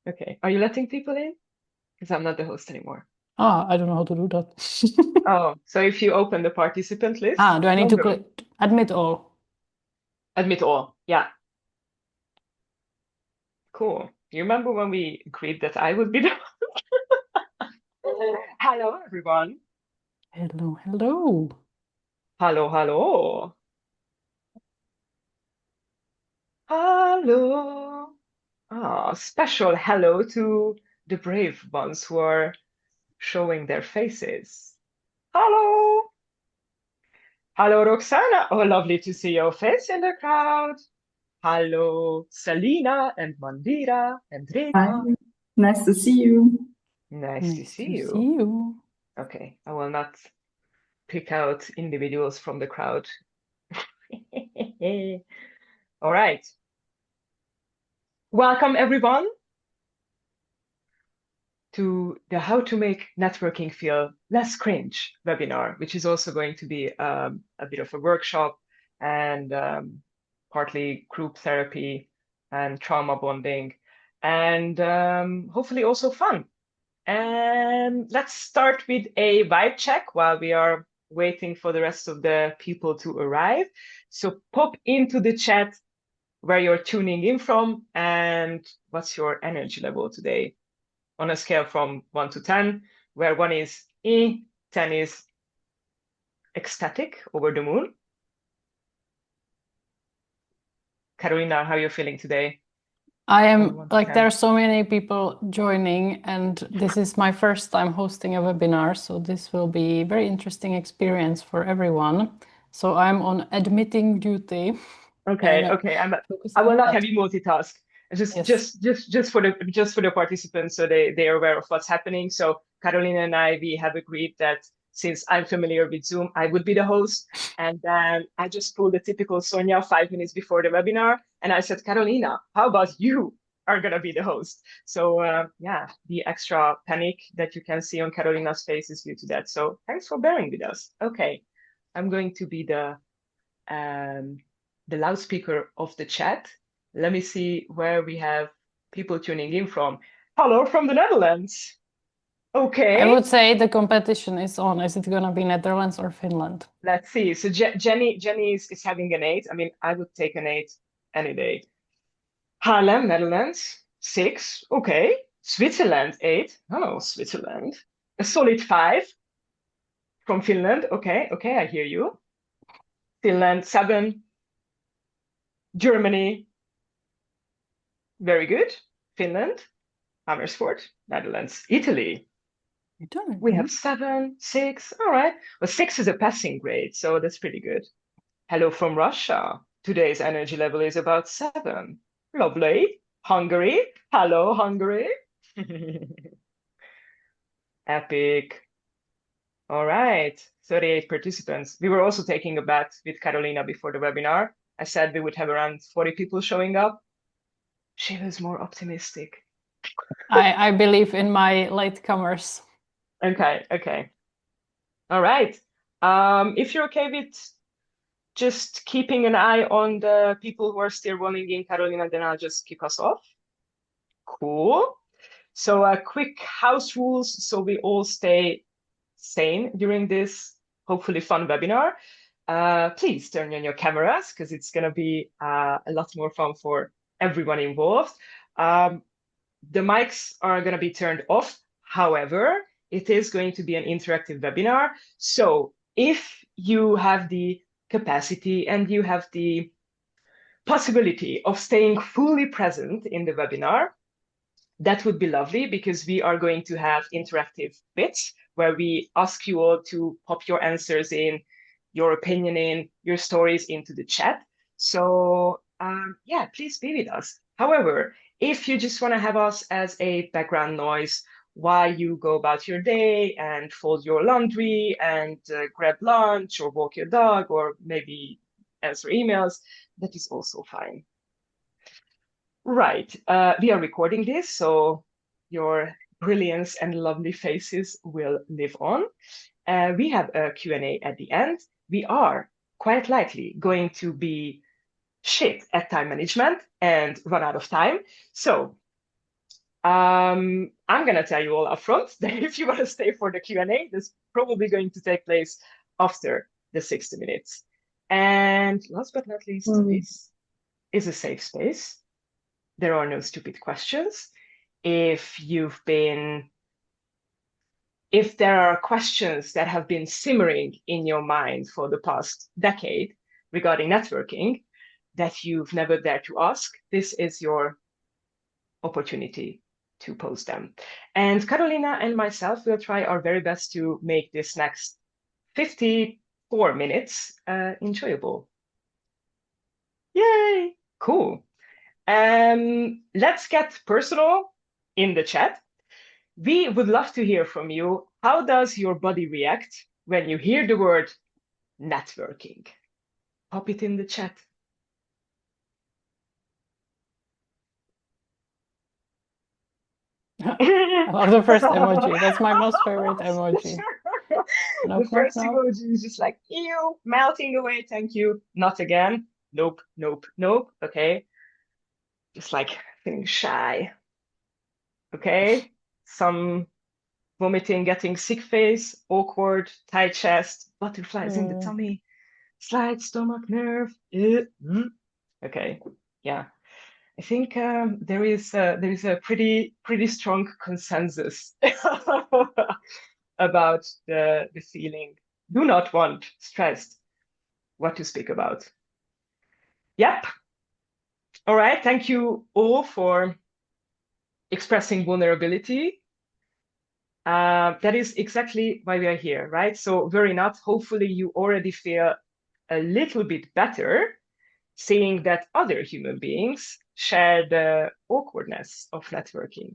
Okay. Are you letting people in? Because I'm not the host anymore. I don't know how to do that. Oh, so if you open the participant list, Do I need don't to worry. click admit all? Admit all. Yeah, cool. You remember when we agreed that I would be the Hello, everyone. Hello, hello. Hello, hello. Hello. Ah, special hello to the brave ones who are showing their faces. Hello. Hello, Roxana. Oh, lovely to see your face in the crowd. Hello, Selina and Mandira and Hi, Rega. nice to see you. Nice to Nice see to see you. you. Okay, I will not pick out individuals from the crowd. All right. Welcome, everyone, to the How to Make Networking Feel Less Cringe webinar, which is also going to be a bit of a workshop and partly group therapy and trauma bonding, and hopefully also fun. And let's start with a vibe check while we are waiting for the rest of the people to arrive. So pop into the chat where you're tuning in from and what's your energy level today on a scale from 1 to 10, where 1 is 10 is ecstatic, over the moon. Carolina, how are you feeling today I on am 1 to like, there 10? are so many people joining, and this is my first time hosting a webinar, so this will be a very interesting experience for everyone. So I'm on admitting duty Okay, and okay. I focusing will on not have that. you multitask. Yes. Just for the participants, so they are aware of what's happening. So Carolina and I, we have agreed that since I'm familiar with Zoom, I would be the host. And then I just pulled the typical Sonia 5 minutes before the webinar, and I said, Carolina, how about you are gonna be the host? So yeah, the extra panic that you can see on Carolina's face is due to that. So thanks for bearing with us. Okay, I'm going to be um, the loudspeaker of the chat. Let me see where we have people tuning in from. Hello from the Netherlands. I Okay, would say the competition is on. Is it gonna be Netherlands or Finland? let's see. So Jenny is having an 8. I mean, I would take an 8 any day. Haarlem, Netherlands, 6. Okay. Switzerland, 8. Hello, Switzerland. A solid 5 from Finland. Okay, okay, I hear you. Finland, 7. Germany, very good. Finland, Amersfoort, Netherlands, Italy. Italy. We have 7, 6. All right. Well, 6 is a passing grade, so that's pretty good. Hello from Russia. Today's energy level is about 7. Lovely. Hungary. Hello, Hungary. Epic. All right. 38 participants. We were also taking a bet with Carolina before the webinar. I said we would have around 40 people showing up. She was more optimistic. I believe in my latecomers. Okay, okay. All right. If you're okay with just keeping an eye on the people who are still rolling in, Carolina, then I'll just kick us off. Cool. So, quick house rules so we all stay sane during this hopefully fun webinar. Please turn on your cameras because it's going to be a lot more fun for everyone involved. Um, the mics are going to be turned off. However, it is going to be an interactive webinar. So if you have the capacity and you have the possibility of staying fully present in the webinar, that would be lovely because we are going to have interactive bits where we ask you all to pop your answers in, your opinion in, your stories into the chat. So yeah, please be with us. However, if you just want to have us as a background noise while you go about your day and fold your laundry and grab lunch or walk your dog or maybe answer emails, that is also fine. Right. We are recording this, so your brilliance and lovely faces will live on. We have a Q&A at the end. We are quite likely going to be shit at time management and run out of time. So I'm going to tell you all upfront that if you want to stay for the Q&A, this is probably going to take place after the 60 minutes. And last but not least, this is a safe space. There are no stupid questions. If there are questions that have been simmering in your mind for the past decade regarding networking that you've never dared to ask, this is your opportunity to post them. And Carolina and myself will try our very best to make this next 54 minutes enjoyable. Yay! Cool. Let's get personal in the chat. We would love to hear from you. How does your body react when you hear the word networking? Pop it in the chat. I love the first emoji. That's my most favorite emoji. The first emoji is just like, ew, melting away, thank you. Not again. Nope, nope, nope. Okay. Just like feeling shy. Okay. Some vomiting, getting sick face, awkward, tight chest, butterflies in the tummy, slight stomach nerve. Okay. Yeah. I think there is a pretty strong consensus about the feeling. Do not want stressed. What to speak about? Yep. All right. Thank you all for expressing vulnerability. That is exactly why we are here, right? So worry not. Hopefully you already feel a little bit better seeing that other human beings share the awkwardness of networking.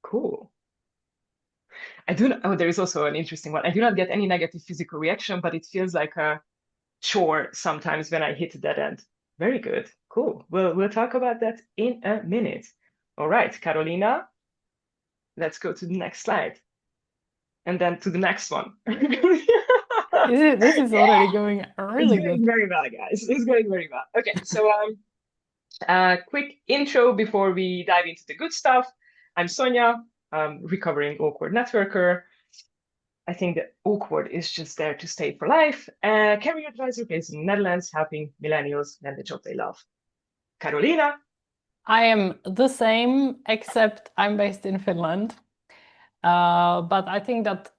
Cool. There is also an interesting one. I do not get any negative physical reaction, but it feels like a chore sometimes when I hit that end. Very good. Cool. We'll talk about that in a minute. All right, Carolina, let's go to the next slide. And then to the next one. This is already going really It's going good. very well, guys. It's going very well. Okay, so quick intro before we dive into the good stuff. I'm Sonia, recovering awkward networker. I think that awkward is just there to stay for life. Career advisor based in the Netherlands, helping millennials land the job they love. Carolina. I am the same, except I'm based in Finland. But I think that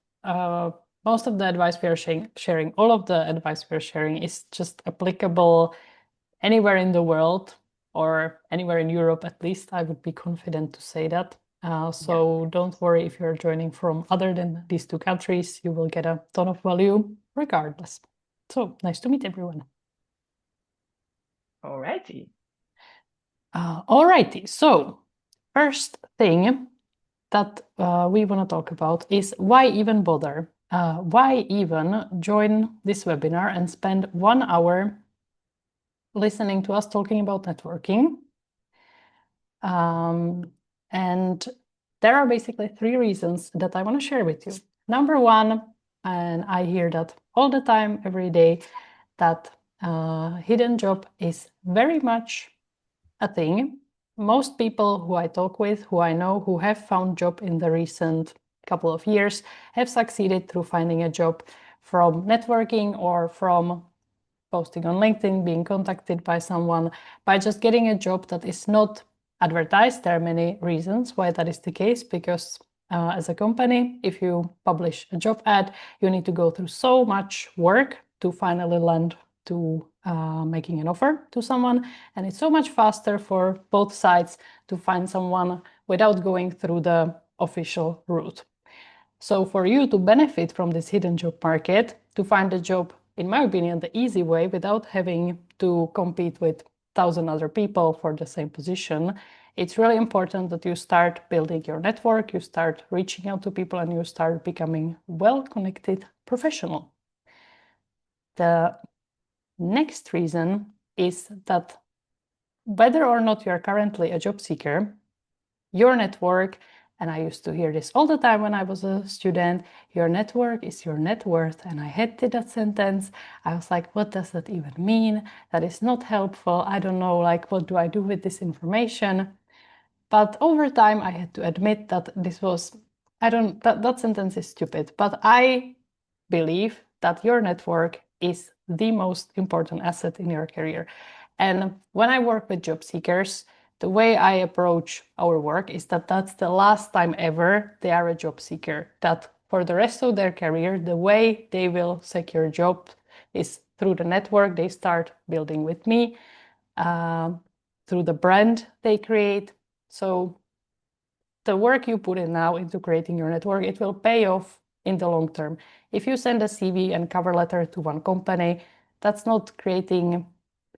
most of the advice we are sharing, all of the advice we're sharing is just applicable anywhere in the world or anywhere in Europe, at least. I would be confident to say that. So don't worry if you're joining from other than these two countries, you will get a ton of value regardless. So nice to meet everyone. Alrighty. Alrighty. So first thing that we want to talk about is why even bother? Why even join this webinar and spend 1 hour listening to us talking about networking? And there are basically 3 reasons that I want to share with you. Number 1, and I hear that all the time, every day, that hidden job is very much a thing. Most people who I talk with, who I know, who have found job in the recent couple of years, have succeeded through finding a job from networking or from posting on LinkedIn, being contacted by someone, by just getting a job that is not advertised. There are many reasons why that is the case, because as a company, if you publish a job ad, you need to go through so much work to finally land to making an offer to someone. And it's so much faster for both sides to find someone without going through the official route. So for you to benefit from this hidden job market, to find a job, in my opinion, the easy way without having to compete with 1,000 other people for the same position, it's really important that you start building your network, you start reaching out to people, and you start becoming well-connected professional. The next reason is that whether or not you are currently a job seeker, your network, and I used to hear this all the time when I was a student, your network is your net worth. And I hated that sentence. I was like, what does that even mean? That is not helpful. I don't know, like, what do I do with this information? But over time, I had to admit that this was, that sentence is stupid, but I believe that your network is the most important asset in your career. And when I work with job seekers, the way I approach our work is that that's the last time ever they are a job seeker. That for the rest of their career, the way they will secure a job is through the network they start building with me, through the brand they create. So the work you put in now into creating your network, it will pay off in the long term. If you send a CV and cover letter to one company, that's not creating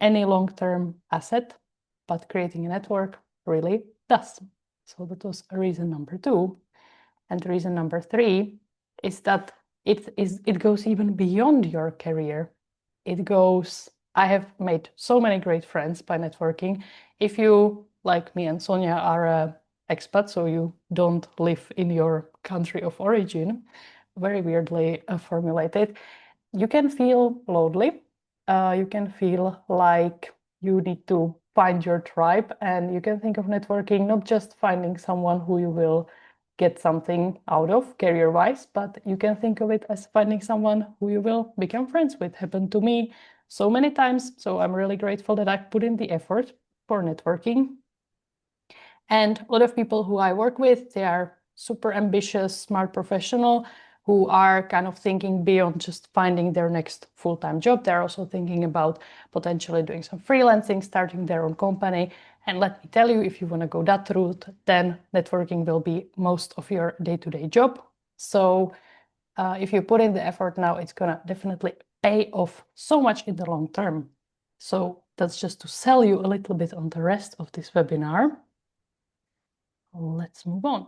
any long-term asset, but creating a network really does. So that was reason number 2. And reason number 3 is that it goes even beyond your career. I have made so many great friends by networking. If you, like me and Sonia, are expat, so you don't live in your country of origin, very weirdly formulated, you can feel lonely. You can feel like you need to find your tribe, and you can think of networking not just finding someone who you will get something out of career-wise, but you can think of it as finding someone who you will become friends with. Happened to me so many times, so I'm really grateful that I put in the effort for networking. And a lot of people who I work with, they are super ambitious, smart professional who are kind of thinking beyond just finding their next full-time job. They're also thinking about potentially doing some freelancing, starting their own company. And let me tell you, if you want to go that route, then networking will be most of your day-to-day job. So if you put in the effort now, it's going to definitely pay off so much in the long term. So that's just to sell you a little bit on the rest of this webinar. Let's move on.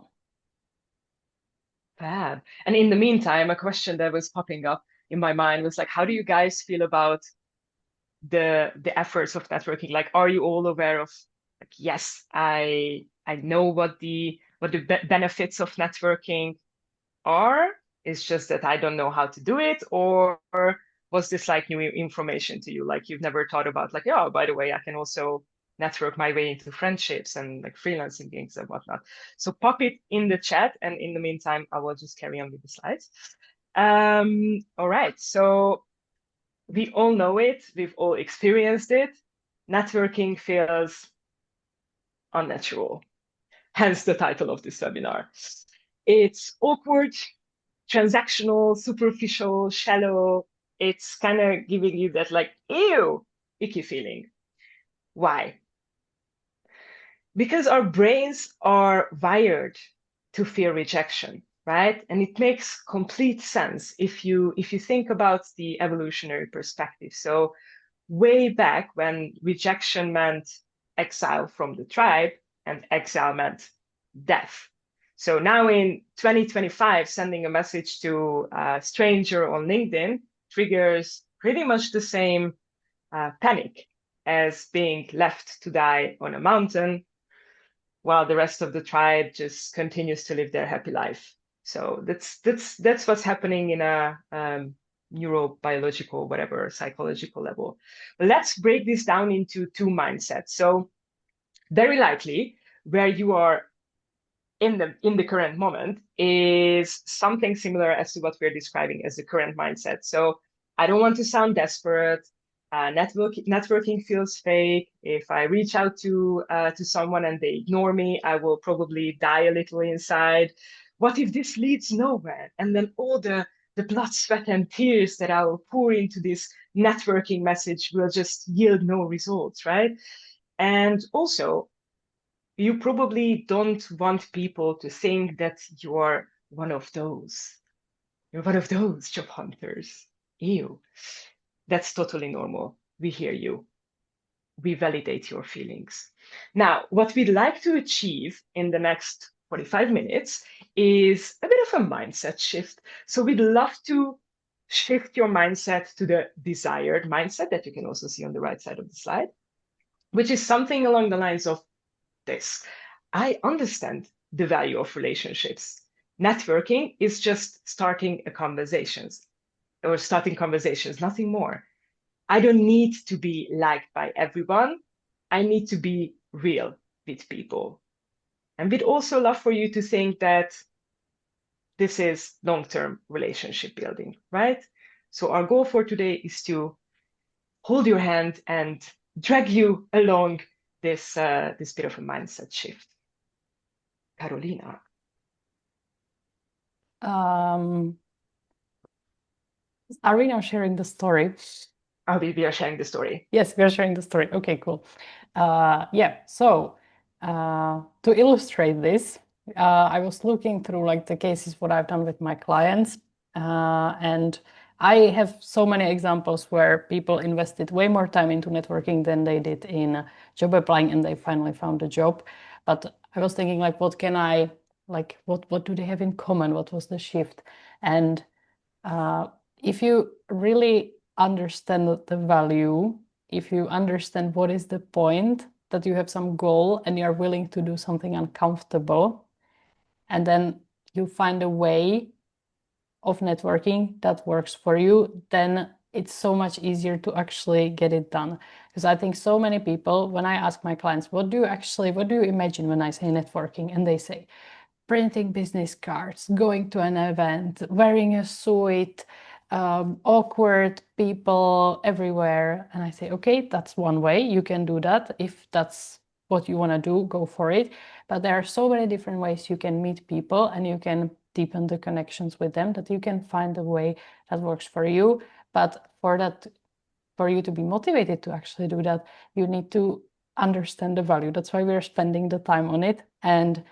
Fab. And in the meantime, a question that was popping up in my mind was like, how do you guys feel about the efforts of networking? Like, are you all aware of like, yes, I know what the benefits of networking are. It's just that I don't know how to do it, or was this like new information to you? Like you've never thought about like, oh, by the way, I can also network my way into friendships and like freelancing gigs and whatnot. So pop it in the chat, and in the meantime, I will just carry on with the slides. All right, so we all know it, we've all experienced it. Networking feels unnatural, hence the title of this webinar. It's awkward, transactional, superficial, shallow. It's kind of giving you that like, ew, icky feeling. Why? Because our brains are wired to fear rejection, right? And it makes complete sense if you think about the evolutionary perspective. So way back when rejection meant exile from the tribe and exile meant death. So now in 2025, sending a message to a stranger on LinkedIn triggers pretty much the same panic as being left to die on a mountain while the rest of the tribe just continues to live their happy life. So that's what's happening in a neurobiological, whatever, psychological level. Let's break this down into 2 mindsets. So very likely where you are in the current moment is something similar as to what we're describing as the current mindset. So I don't want to sound desperate. Networking feels fake. If I reach out to someone and they ignore me, I will probably die a little inside. What if this leads nowhere? And then all the blood, sweat, and tears that I will pour into this networking message will just yield no results, right? And also, you probably don't want people to think that you're one of those. You're one of those job hunters. Ew. That's totally normal. We hear you. We validate your feelings. Now, what we'd like to achieve in the next 45 minutes is a bit of a mindset shift. So we'd love to shift your mindset to the desired mindset that you can also see on the right side of the slide, which is something along the lines of this. I understand the value of relationships. Networking is just starting conversations, nothing more. I don't need to be liked by everyone. I need to be real with people. And we'd also love for you to think that this is long-term relationship building, right? So our goal for today is to hold your hand and drag you along this bit of a mindset shift. Carolina. Are we now sharing the story? We are sharing the story. Yes, we are sharing the story. Okay, cool. Yeah, so to illustrate this, I was looking through like the cases what I've done with my clients, and I have so many examples where people invested way more time into networking than they did in job applying, and they finally found a job. But I was thinking like, what can I like? What do they have in common? What was the shift? And if you really understand the value, if you understand what is the point, that you have some goal and you're willing to do something uncomfortable, and then you find a way of networking that works for you, then it's so much easier to actually get it done. Because I think so many people, when I ask my clients, what do you imagine when I say networking? And they say, printing business cards, going to an event, wearing a suit, awkward people everywhere. And I say, okay, that's one way. You can do that. If that's what you want to do, go for it. But there are so many different ways you can meet people and you can deepen the connections with them, that you can find a way that works for you. But for that, for you to be motivated to actually do that, you need to understand the value. That's why we're spending the time on it. And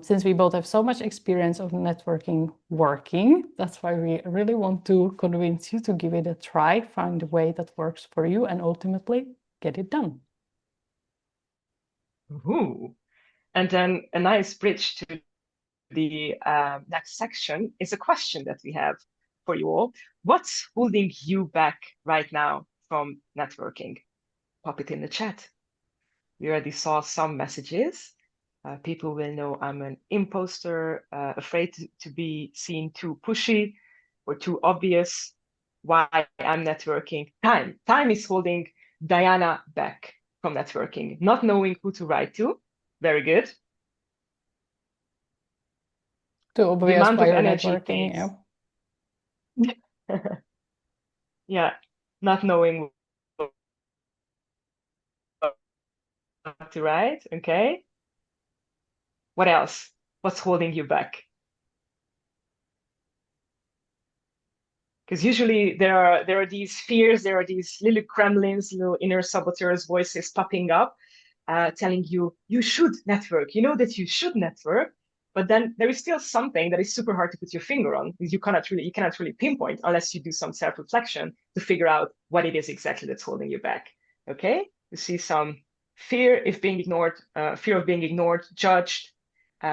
since we both have so much experience of networking working, that's why we really want to convince you to give it a try, find a way that works for you, and ultimately get it done. Ooh. And then a nice bridge to the next section is a question that we have for you all. What's holding you back right now from networking? Pop it in the chat. We already saw some messages. People will know I'm an imposter, afraid to be seen too pushy or too obvious. Why I'm networking. Time is holding Diana back from networking, not knowing who to write to. Very good. Too The obvious amount why of you're energy it networking, takes. Yeah, not knowing what to write. Okay. What else? What's holding you back? Because usually there are these fears, there are these little Kremlins, little inner saboteurs voices popping up, telling you you should network. You know that you should network, but then there is still something that is super hard to put your finger on, because you cannot really pinpoint unless you do some self-reflection to figure out what it is exactly that's holding you back. Okay, you see some fear of being ignored, judged,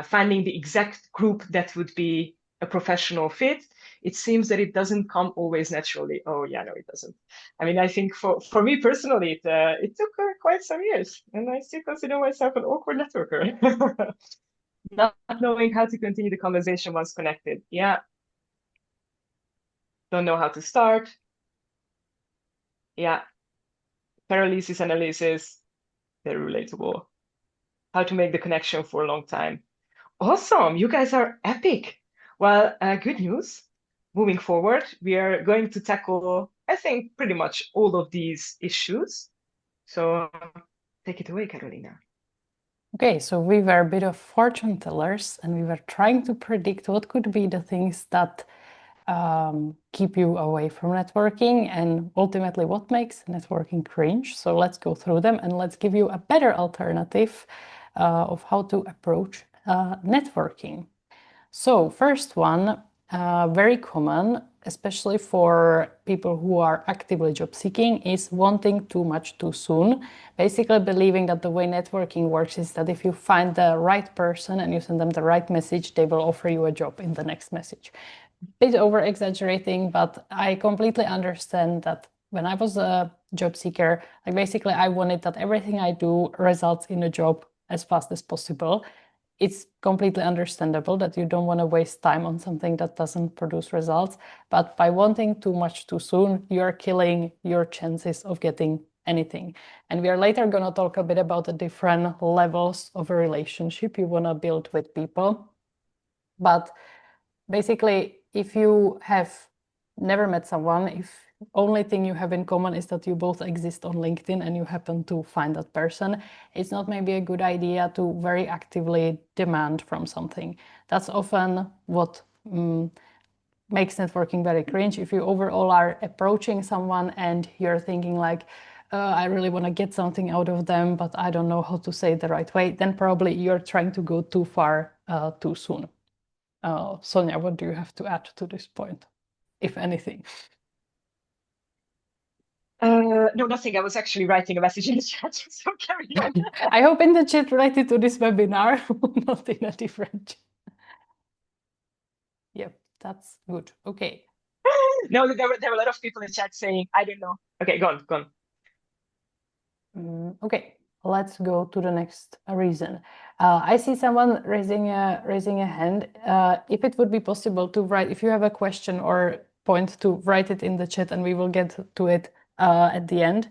finding the exact group that would be a professional fit. It seems that it doesn't come always naturally. Oh yeah, no, it doesn't. I mean, I think for me personally, it took quite some years, and I still consider myself an awkward networker. Not knowing how to continue the conversation once connected. Yeah, don't know how to start. Yeah, paralysis analysis, very relatable. How to make the connection for a long time. Awesome, you guys are epic. Well, good news. Moving forward, we are going to tackle, I think, pretty much all of these issues. So take it away, Carolina. Okay, so we were a bit of fortune tellers and we were trying to predict what could be the things that keep you away from networking and ultimately what makes networking cringe. So let's go through them and let's give you a better alternative of how to approach networking. So first one, very common, especially for people who are actively job seeking, is wanting too much too soon. Basically believing that the way networking works is that if you find the right person and you send them the right message, they will offer you a job in the next message. Bit over exaggerating, but I completely understand that when I was a job seeker, like basically I wanted that everything I do results in a job as fast as possible. It's completely understandable that you don't want to waste time on something that doesn't produce results. But by wanting too much too soon, you're killing your chances of getting anything. And we are later going to talk a bit about the different levels of a relationship you want to build with people. But basically, if you have never met someone, if only thing you have in common is that you both exist on LinkedIn and you happen to find that person, it's not maybe a good idea to very actively demand from something. That's often what makes networking very cringe. If you overall are approaching someone and you're thinking like, I really want to get something out of them, but I don't know how to say it the right way, then probably you're trying to go too far too soon. Sonia, what do you have to add to this point, if anything? No, nothing. I was actually writing a message in the chat, so carry on. I hope in the chat related to this webinar, not in a different. Yep, that's good. Okay. No, there were a lot of people in the chat saying, I don't know. Okay, go on. Okay, let's go to the next reason. I see someone raising a hand. If it would be possible to write, if you have a question or point, to write it in the chat, and we will get to it at the end,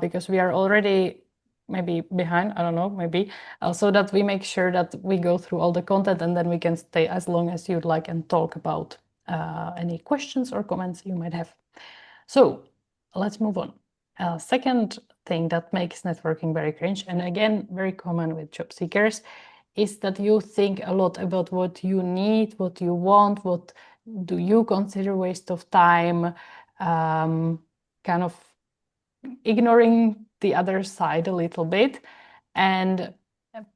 because we are already maybe behind, I don't know, maybe, so that we make sure that we go through all the content, and then we can stay as long as you'd like and talk about any questions or comments you might have. So let's move on. Second thing that makes networking very cringe, and again, very common with job seekers, is that you think a lot about what you need, what you want, what do you consider waste of time, kind of ignoring the other side a little bit. And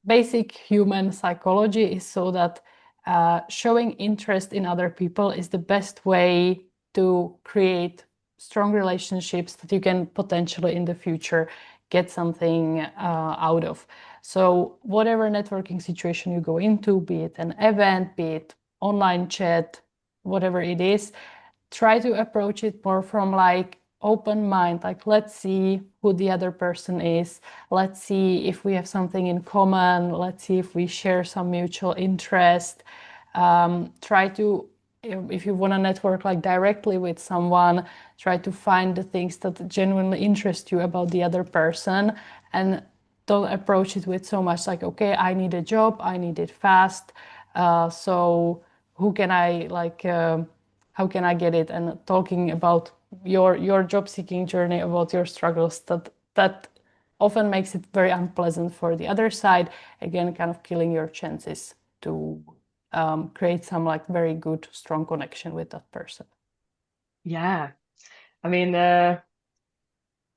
basic human psychology is so that showing interest in other people is the best way to create strong relationships that you can potentially in the future get something out of. So whatever networking situation you go into, be it an event, be it online chat, whatever it is, try to approach it more from like open mind, like let's see who the other person is, let's see if we have something in common, let's see if we share some mutual interest. Try to, if you want to network like directly with someone, try to find the things that genuinely interest you about the other person, and don't approach it with so much like, okay, I need a job, I need it fast, so who can I like, how can I get it? And talking about your job seeking journey, about your struggles, that often makes it very unpleasant for the other side, again kind of killing your chances to create some like very good strong connection with that person. Yeah. I mean,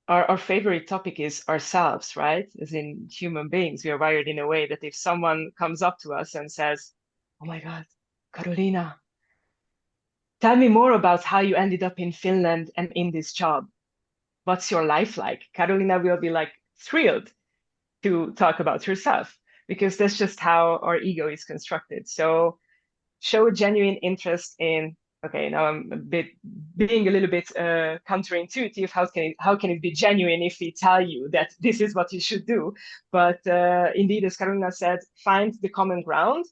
our favorite topic is ourselves, right? As in human beings, we are wired in a way that if someone comes up to us and says, "Oh my God, Carolina, tell me more about how you ended up in Finland and in this job. What's your life like?" Carolina will be like thrilled to talk about herself because that's just how our ego is constructed. So show a genuine interest in, okay, now I'm being a little bit counterintuitive. How can it be genuine if we tell you that this is what you should do? But indeed, as Carolina said, find the common ground,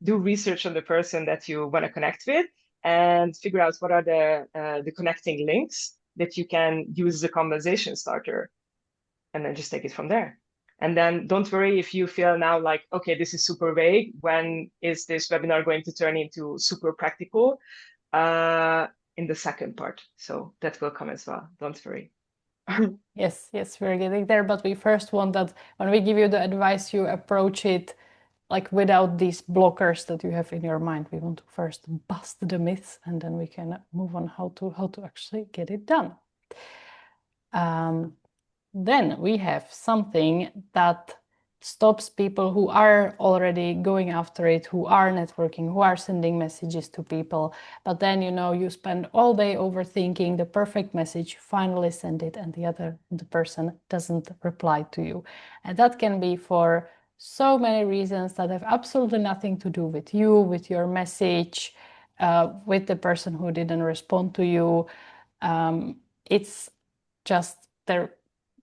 do research on the person that you want to connect with, and figure out what are the connecting links that you can use as a conversation starter, and then just take it from there. And then don't worry if you feel now like, okay, this is super vague. When is this webinar going to turn into super practical? In the second part. So that will come as well. Don't worry. Yes, we're getting there, but we first want that when we give you the advice, you approach it like without these blockers that you have in your mind. We want to first bust the myths, and then we can move on how to actually get it done. Then we have something that stops people who are already going after it, who are networking, who are sending messages to people, but then you spend all day overthinking the perfect message, finally send it, and the person doesn't reply to you. And that can be for so many reasons that have absolutely nothing to do with you, with your message, with the person who didn't respond to you. It's just their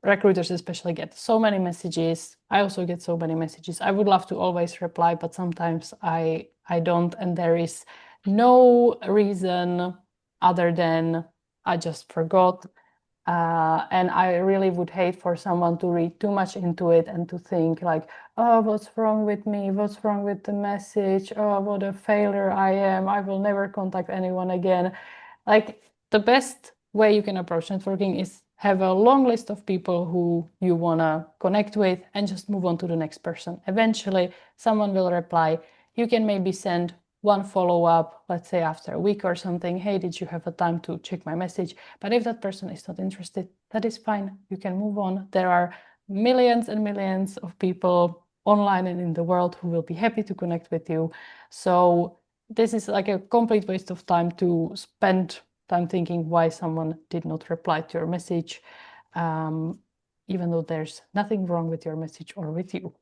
recruiters especially get so many messages. I also get so many messages. I would love to always reply, but sometimes I don't, and there is no reason other than I just forgot. And I really would hate for someone to read too much into it and to think like, oh, what's wrong with me? What's wrong with the message? Oh, what a failure I am. I will never contact anyone again. Like, the best way you can approach networking is have a long list of people who you want to connect with and just move on to the next person. Eventually, someone will reply. You can maybe send one follow-up, let's say after a week or something. Hey, did you have a time to check my message? But if that person is not interested, that is fine. You can move on. There are millions and millions of people online and in the world who will be happy to connect with you. So this is like a complete waste of time to spend time thinking why someone did not reply to your message, even though there's nothing wrong with your message or with you.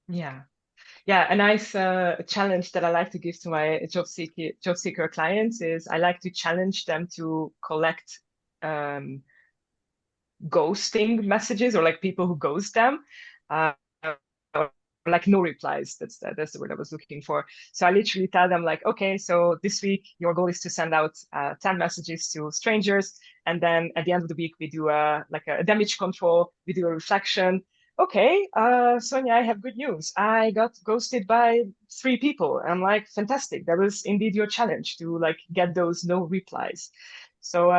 Yeah. Yeah, a nice challenge that I like to give to my job seeker clients is I like to challenge them to collect ghosting messages, or like people who ghost them, uh, or like no replies. That's the word I was looking for. So I literally tell them like, okay, so this week your goal is to send out 10 messages to strangers, and then at the end of the week we do a damage control, we do a reflection. Okay, Sonia, I have good news. I got ghosted by 3 people. I'm like, fantastic. That was indeed your challenge to like get those no replies. So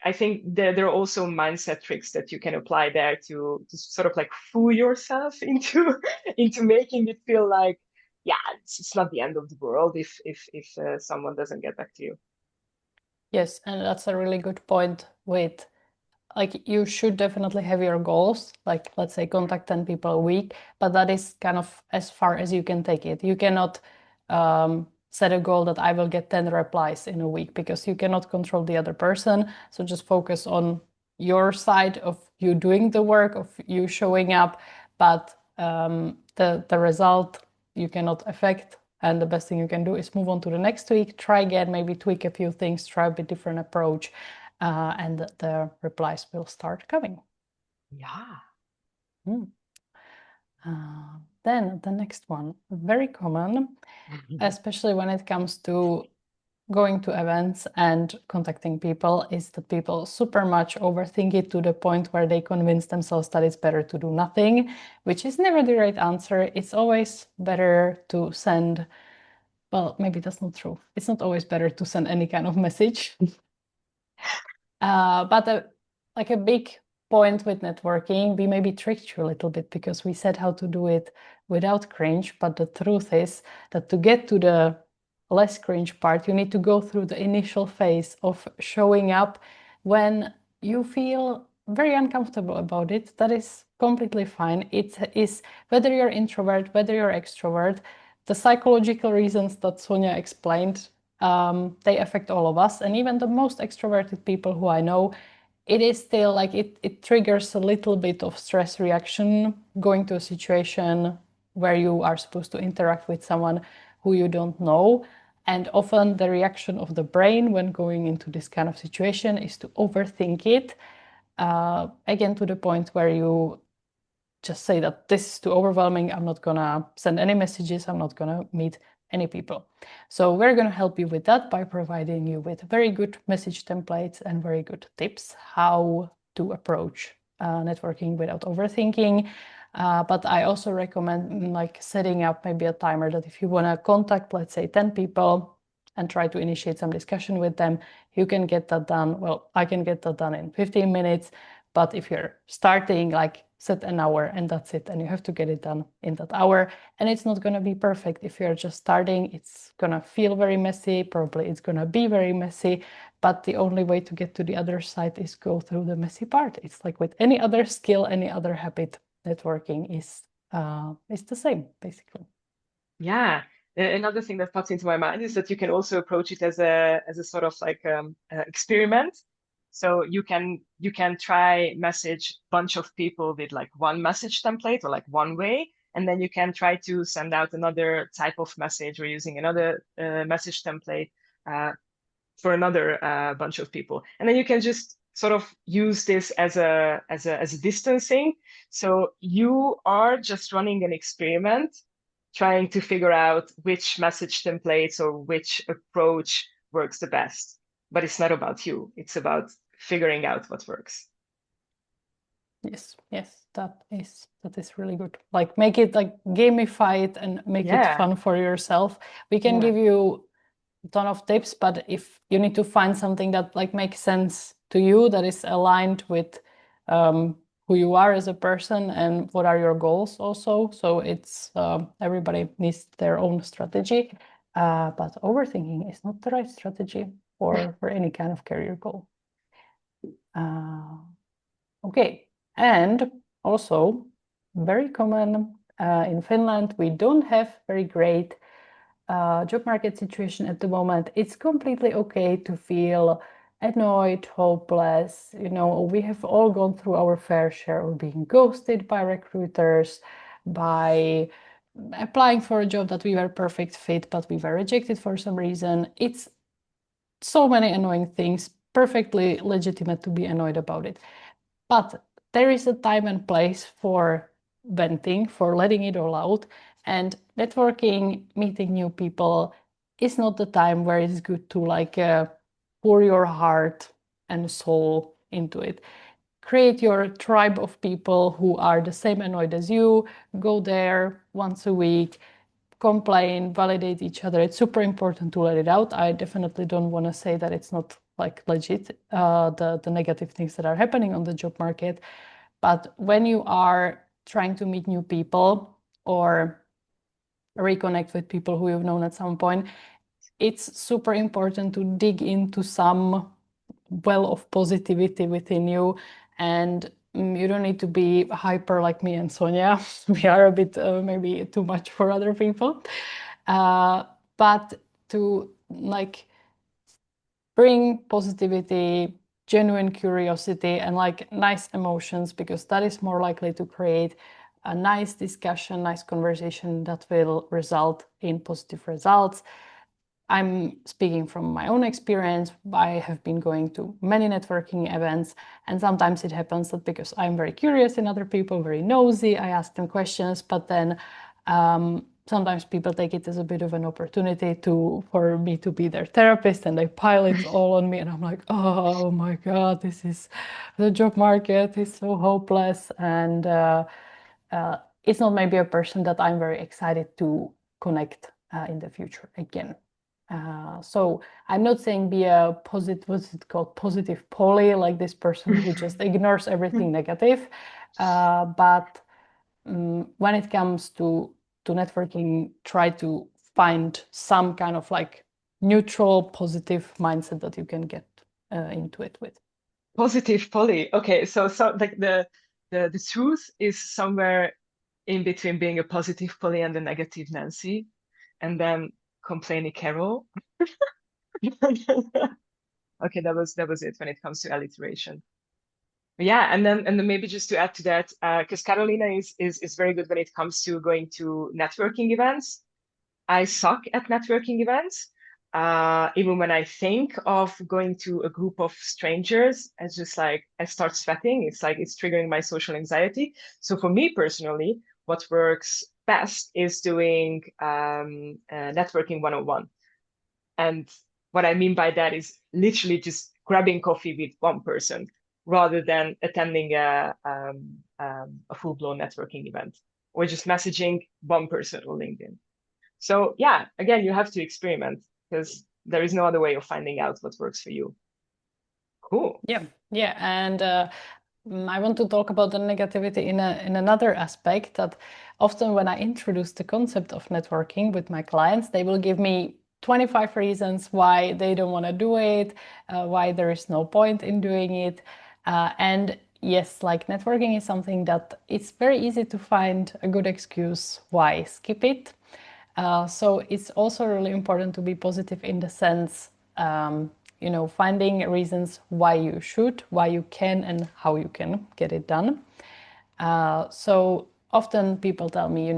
I think there are also mindset tricks that you can apply there to sort of like fool yourself into into making it feel like, yeah, it's not the end of the world if someone doesn't get back to you. Yes, and that's a really good point with like you should definitely have your goals, like let's say contact 10 people a week, but that is kind of as far as you can take it. You cannot set a goal that I will get 10 replies in a week because you cannot control the other person. So just focus on your side of you doing the work, of you showing up, but the result you cannot affect. And the best thing you can do is move on to the next week, try again, maybe tweak a few things, try a bit different approach, and the replies will start coming. Yeah. Mm. Then the next one, very common, especially when it comes to going to events and contacting people, is that people super much overthink it to the point where they convince themselves that it's better to do nothing, which is never the right answer. It's always better to send, well, maybe that's not true. It's not always better to send any kind of message. But like a big point with networking, we maybe tricked you a little bit because we said how to do it without cringe. But the truth is that to get to the less cringe part, you need to go through the initial phase of showing up when you feel very uncomfortable about it. That is completely fine. It is whether you're introvert, whether you're extrovert, the psychological reasons that Sonia explained, they affect all of us. And even the most extroverted people who I know, it is still like it triggers a little bit of stress reaction going to a situation where you are supposed to interact with someone who you don't know. And often the reaction of the brain when going into this kind of situation is to overthink it, again, to the point where you just say that this is too overwhelming. I'm not gonna send any messages. I'm not gonna meet any people. So we're gonna help you with that by providing you with very good message templates and very good tips how to approach networking without overthinking. But I also recommend like setting up maybe a timer that if you wanna contact, let's say 10 people and try to initiate some discussion with them, you can get that done. Well, I can get that done in 15 minutes. But if you're starting, like set an hour and that's it. And you have to get it done in that hour. And it's not going to be perfect. If you're just starting, it's going to feel very messy. Probably it's going to be very messy. But the only way to get to the other side is go through the messy part. It's like with any other skill, any other habit, networking is the same, basically. Yeah. Another thing that pops into my mind is that you can also approach it as a sort of like experiment. So you can try message bunch of people with like one message template or like one way, and then you can try to send out another type of message or using another message template uh, for another bunch of people, and then you can just sort of use this as a distancing. So you are just running an experiment, trying to figure out which message templates or which approach works the best. But it's not about you. It's about figuring out what works. Yes, that is really good. Like make it like gamify it and make it fun for yourself. We can give you a ton of tips, but if you need to find something that like makes sense to you, that is aligned with who you are as a person and what are your goals also. So it's everybody needs their own strategy, but overthinking is not the right strategy for any kind of career goal. Okay, and also very common in Finland, we don't have very great job market situation at the moment. It's completely okay to feel annoyed, hopeless. You know, we have all gone through our fair share of being ghosted by recruiters, by applying for a job that we were perfect fit, but we were rejected for some reason. It's so many annoying things, perfectly legitimate to be annoyed about it. But there is a time and place for venting, for letting it all out. And networking, meeting new people is not the time where it's good to like pour your heart and soul into it. Create your tribe of people who are the same annoyed as you. Go there once a week, complain, validate each other. It's super important to let it out. I definitely don't want to say that it's not like legit, the negative things that are happening on the job market. But when you are trying to meet new people or reconnect with people who you've known at some point, it's super important to dig into some well of positivity within you. And you don't need to be hyper like me and Sonia. We are a bit maybe too much for other people. But to like bring positivity, genuine curiosity, and like nice emotions, because that is more likely to create a nice discussion, nice conversation that will result in positive results. I'm speaking from my own experience. I have been going to many networking events, and sometimes it happens that because I'm very curious in other people, very nosy, I ask them questions, but then sometimes people take it as a bit of an opportunity for me to be their therapist, and they pile it all on me, and I'm like, oh my God, the job market is so hopeless, and it's not maybe a person that I'm very excited to connect in the future again. So I'm not saying be a positive, what's it called, positive poly, like this person who just ignores everything negative. But when it comes to networking, try to find some kind of like neutral, positive mindset that you can get into it with. Positive poly. Okay, so like the truth is somewhere in between being a positive Polly and a negative Nancy, and then complaining Carol. Okay, that was it when it comes to alliteration. Yeah, and then maybe just to add to that, because Carolina is very good when it comes to going to networking events. I suck at networking events. Even when I think of going to a group of strangers, it's just like I start sweating. It's like it's triggering my social anxiety. So for me personally, what works best is doing networking one-on-one. And what I mean by that is literally just grabbing coffee with one person rather than attending a full-blown networking event or just messaging one person on LinkedIn. So yeah, again, you have to experiment because there is no other way of finding out what works for you. Cool. Yeah, and I want to talk about the negativity in another aspect, that often when I introduce the concept of networking with my clients, they will give me 25 reasons why they don't want to do it, why there is no point in doing it. And yes, like networking is something that it's very easy to find a good excuse why skip it. So it's also really important to be positive in the sense, finding reasons why you should, why you can, and how you can get it done. So often people tell me,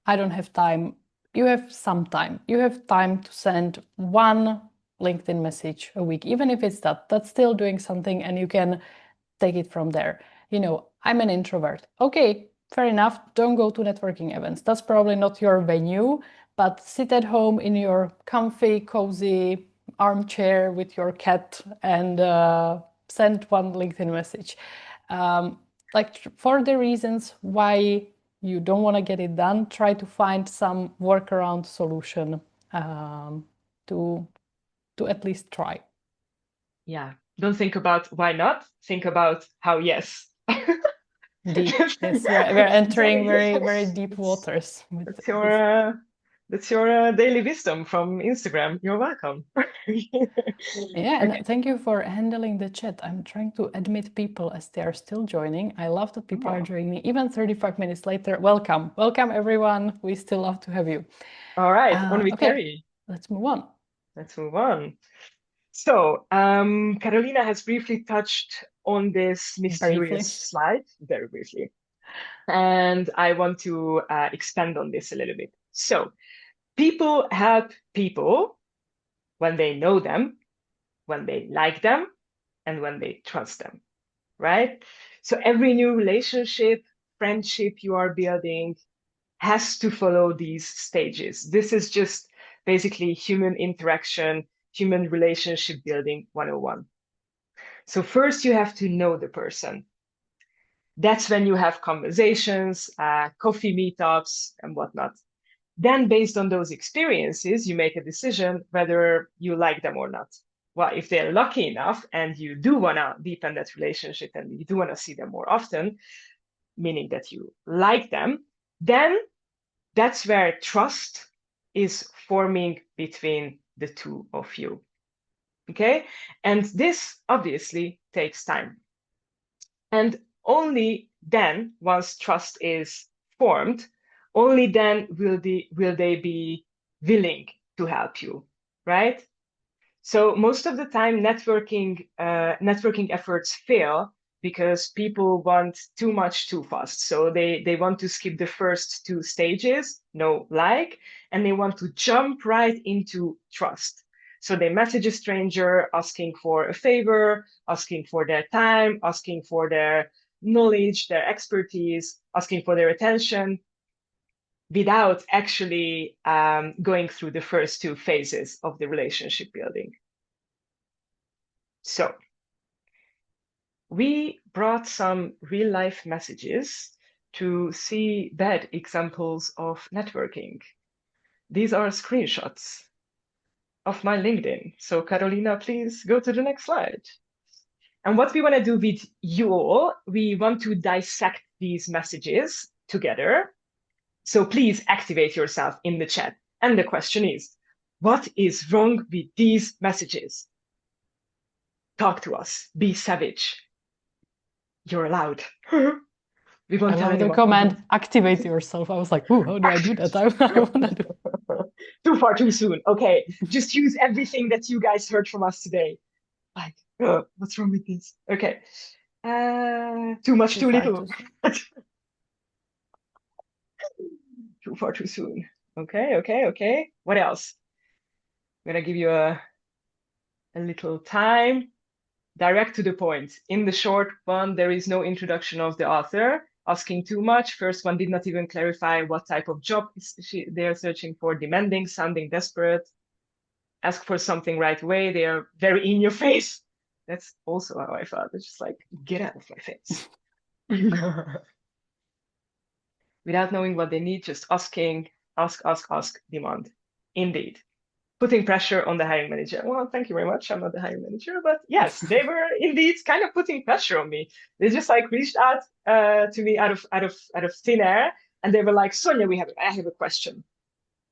I don't have time. You have some time. You have time to send one LinkedIn message a week, even if it's that's still doing something, and you can take it from there. I'm an introvert. Okay, fair enough. Don't go to networking events. That's probably not your venue, but sit at home in your comfy, cozy armchair with your cat and send one LinkedIn message. Like for the reasons why you don't want to get it done, try to find some workaround solution to at least try. Yeah. Don't think about why not. Think about how yes. Deep. Yes, we're entering very deep waters. That's your daily wisdom from Instagram. You're welcome. Yeah, and Okay. thank you for handling the chat. I'm trying to admit people as they are still joining. I love that people are joining even 35 minutes later. Welcome. Welcome, everyone. We still love to have you. All right. On with Okay, Carrie. let's move on. Let's move on. So, Carolina has briefly touched on this mysterious slide, very briefly. And I want to expand on this a little bit. So, people help people when they know them, when they like them, and when they trust them, right? So, every new relationship, friendship you are building has to follow these stages. This is just basically human interaction, human relationship building 101. So first you have to know the person. That's when you have conversations, coffee meetups, and whatnot. Then based on those experiences, you make a decision whether you like them or not. Well, if they're lucky enough and you do want to deepen that relationship and you do want to see them more often, meaning that you like them, then that's where trust is forming between the two of you. Okay? And this obviously takes time. And only then, once trust is formed, only then will they be willing to help you, right? So most of the time, networking efforts fail because people want too much too fast. So they want to skip the first two stages, no like, and they want to jump right into trust. So they message a stranger asking for a favor, asking for their time, asking for their knowledge, their expertise, asking for their attention, without actually going through the first two phases of the relationship building. So we brought some real life messages to see bad examples of networking. These are screenshots of my LinkedIn. So Carolina, please go to the next slide. And what we want to do with you all, we want to dissect these messages together. So please activate yourself in the chat. And the question is, what is wrong with these messages? Talk to us. Be savage. You're allowed. We won't I tell love the anyone. command, activate yourself. I was like, ooh, how do I do that? I want to do. Too far, too soon. Okay, just use everything that you guys heard from us today. Like, what's wrong with this? Okay. Too much, too little. Too far, too soon. Okay. What else? I'm gonna give you a little time. Direct to the point. In the short one, there is no introduction of the author. Asking too much. First one did not even clarify what type of job they are searching for. Demanding, sounding desperate. Ask for something right away. They are very in your face. That's also how I felt. It's just like, get out of my face. Without knowing what they need, just asking, ask, demand. Indeed. Putting pressure on the hiring manager. Well, thank you very much. I'm not the hiring manager, but yes, they were indeed kind of putting pressure on me. They just like reached out to me out of thin air, and they were like, Sonia, I have a question.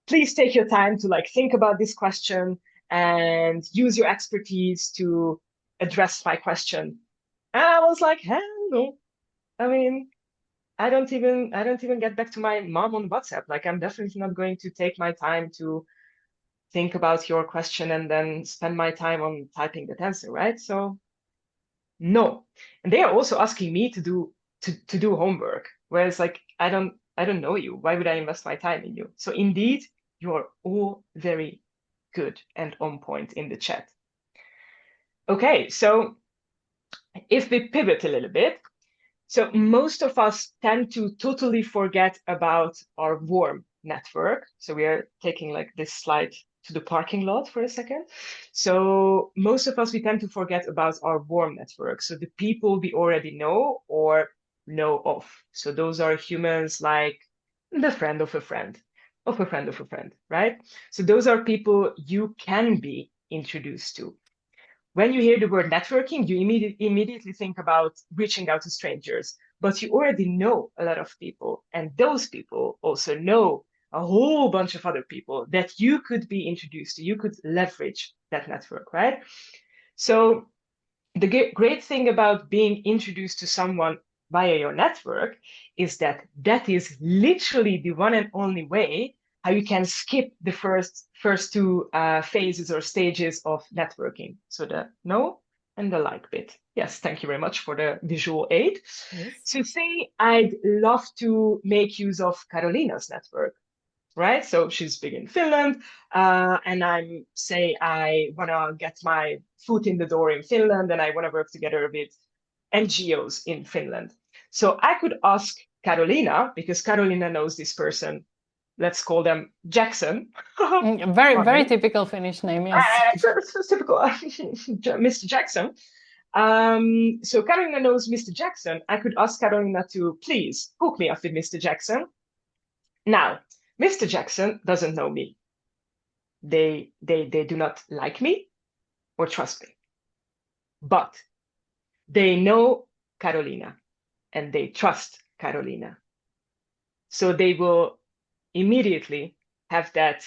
Please take your time to like think about this question and use your expertise to address my question. And I was like, hell no. I mean, I don't even get back to my mom on WhatsApp. Like, I'm definitely not going to take my time to think about your question and then spend my time on typing that answer, right? So no. And they are also asking me to do homework, whereas like I don't know you. Why would I invest my time in you? So indeed, you are all very good and on point in the chat. Okay, so if we pivot a little bit, so most of us tend to totally forget about our warm network. So we are taking like this slide to the parking lot for a second. So most of us, we tend to forget about our warm network. So the people we already know or know of. So those are humans like the friend of a friend, of a friend of a friend, right? So those are people you can be introduced to. When you hear the word networking, you immediately think about reaching out to strangers, but you already know a lot of people, and those people also know a whole bunch of other people that you could be introduced to. You could leverage that network, right? So the great thing about being introduced to someone via your network is that that is literally the one and only way how you can skip the first two phases or stages of networking. So the know and the like bit. Yes, thank you very much for the visual aid. Yes. So say I'd love to make use of Carolina's network, right? So she's big in Finland, and I want to get my foot in the door in Finland, and I want to work together with NGOs in Finland. So I could ask Carolina, because Carolina knows this person. Let's call them Jackson. Very, Smart very name. typical Finnish name, yes. It's typical, Mr. Jackson. So Carolina knows Mr. Jackson. I could ask Carolina to please hook me up with Mr. Jackson. Now, Mr. Jackson doesn't know me. They do not like me or trust me. But they know Carolina and they trust Carolina. So they will immediately have that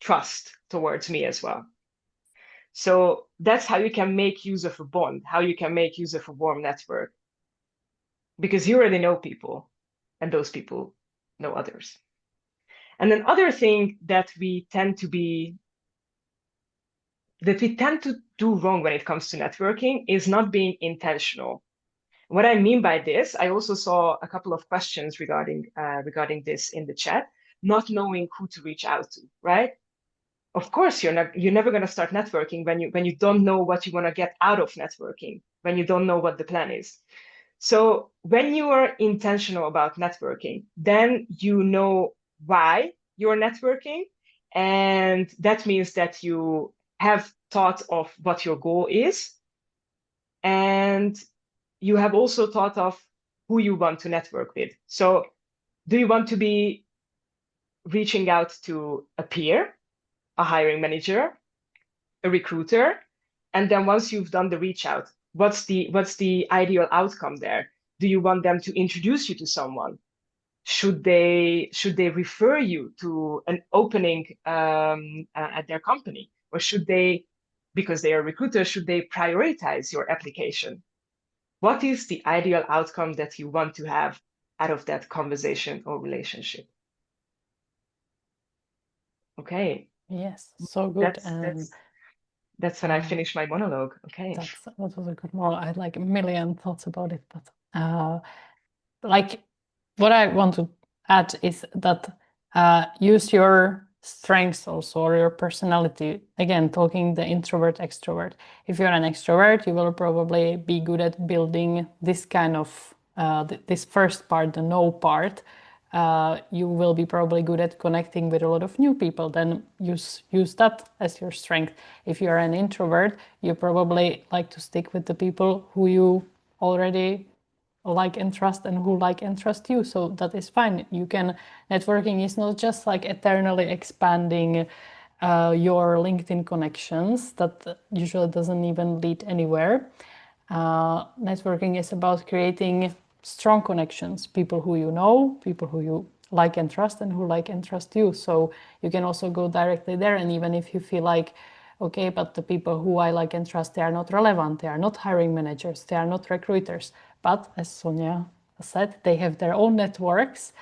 trust towards me as well. So that's how you can make use of a bond, how you can make use of a warm network. Because you already know people and those people know others. And another thing that we tend to do wrong when it comes to networking is not being intentional. What I mean by this, I also saw a couple of questions regarding this in the chat, not knowing who to reach out to, right? Of course, you're never going to start networking when you don't know what you want to get out of networking, when you don't know what the plan is. So when you are intentional about networking, then you know why you're networking, and that means that you have thought of what your goal is, and you have also thought of who you want to network with. So do you want to be reaching out to a peer, a hiring manager, a recruiter? And then once you've done the reach out, what's the ideal outcome there? Do you want them to introduce you to someone? Should they refer you to an opening at their company, or should they, because they are recruiters, should they prioritize your application? What is the ideal outcome that you want to have out of that conversation or relationship? Okay. Yes, so good. That's when I finish my monologue. Okay. That was a good monologue. I had like a million thoughts about it, but like what I want to add is that use your strengths also, or your personality. Again, talking the introvert extrovert. If you're an extrovert, you will probably be good at building this kind of this first part, the know part. You will be probably good at connecting with a lot of new people. Then use that as your strength. If you're an introvert, you probably like to stick with the people who you already like and trust, and who like and trust you. So that is fine. Networking is not just like eternally expanding your LinkedIn connections. That usually doesn't even lead anywhere. Networking is about creating strong connections, people who you know, people who you like and trust, and who like and trust you. So you can also go directly there. And even if you feel like, okay, but the people who I like and trust, they are not relevant, they are not hiring managers, they are not recruiters. But as Sonia said, they have their own networks.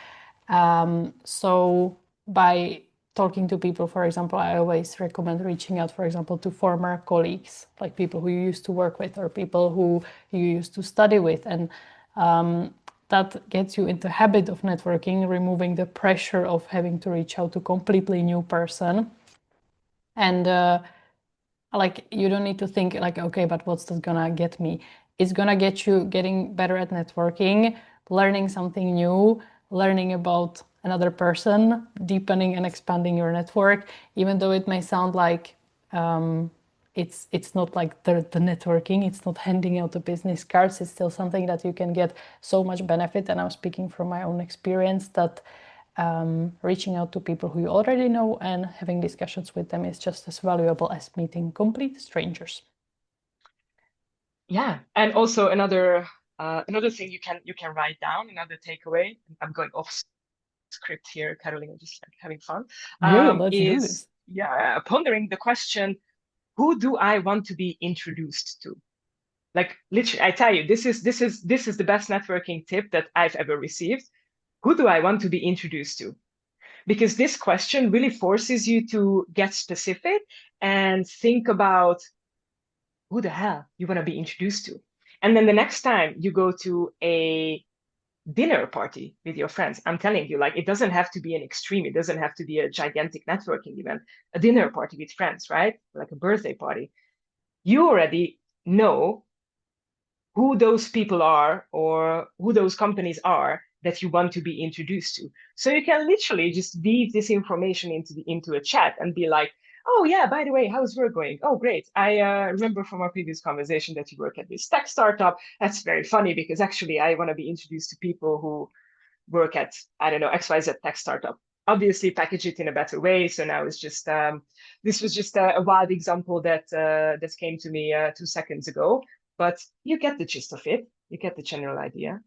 So by talking to people, for example, I always recommend reaching out, for example, to former colleagues, like people who you used to work with or people who you used to study with. And that gets you into habit of networking, removing the pressure of having to reach out to a completely new person. And like, you don't need to think like, okay, but what's that gonna get me? It's gonna get you getting better at networking, learning something new, learning about another person, deepening and expanding your network, even though it may sound like it's not like the networking, it's not handing out the business cards, it's still something that you can get so much benefit. And I'm speaking from my own experience that reaching out to people who you already know and having discussions with them is just as valuable as meeting complete strangers. Yeah, and also another thing you can write down, another takeaway. I'm going off script here, Carolina, just like having fun. Let's do Is this. yeah, pondering the question, who do I want to be introduced to? Like literally, I tell you, this is the best networking tip that I've ever received. Who do I want to be introduced to? Because this question really forces you to get specific and think about who the hell you want to be introduced to. And then the next time you go to a dinner party with your friends, I'm telling you, like, it doesn't have to be an extreme. It doesn't have to be a gigantic networking event. A dinner party with friends, right? Like a birthday party. You already know who those people are or who those companies are that you want to be introduced to. So you can literally just weave this information into a chat and be like, oh yeah, by the way, how's work going? Oh, great. I remember from our previous conversation that you work at this tech startup. That's very funny because actually I want to be introduced to people who work at, I don't know, XYZ tech startup. Obviously package it in a better way. So now it's just, this was just a wild example that came to me 2 seconds ago, but you get the gist of it. You get the general idea.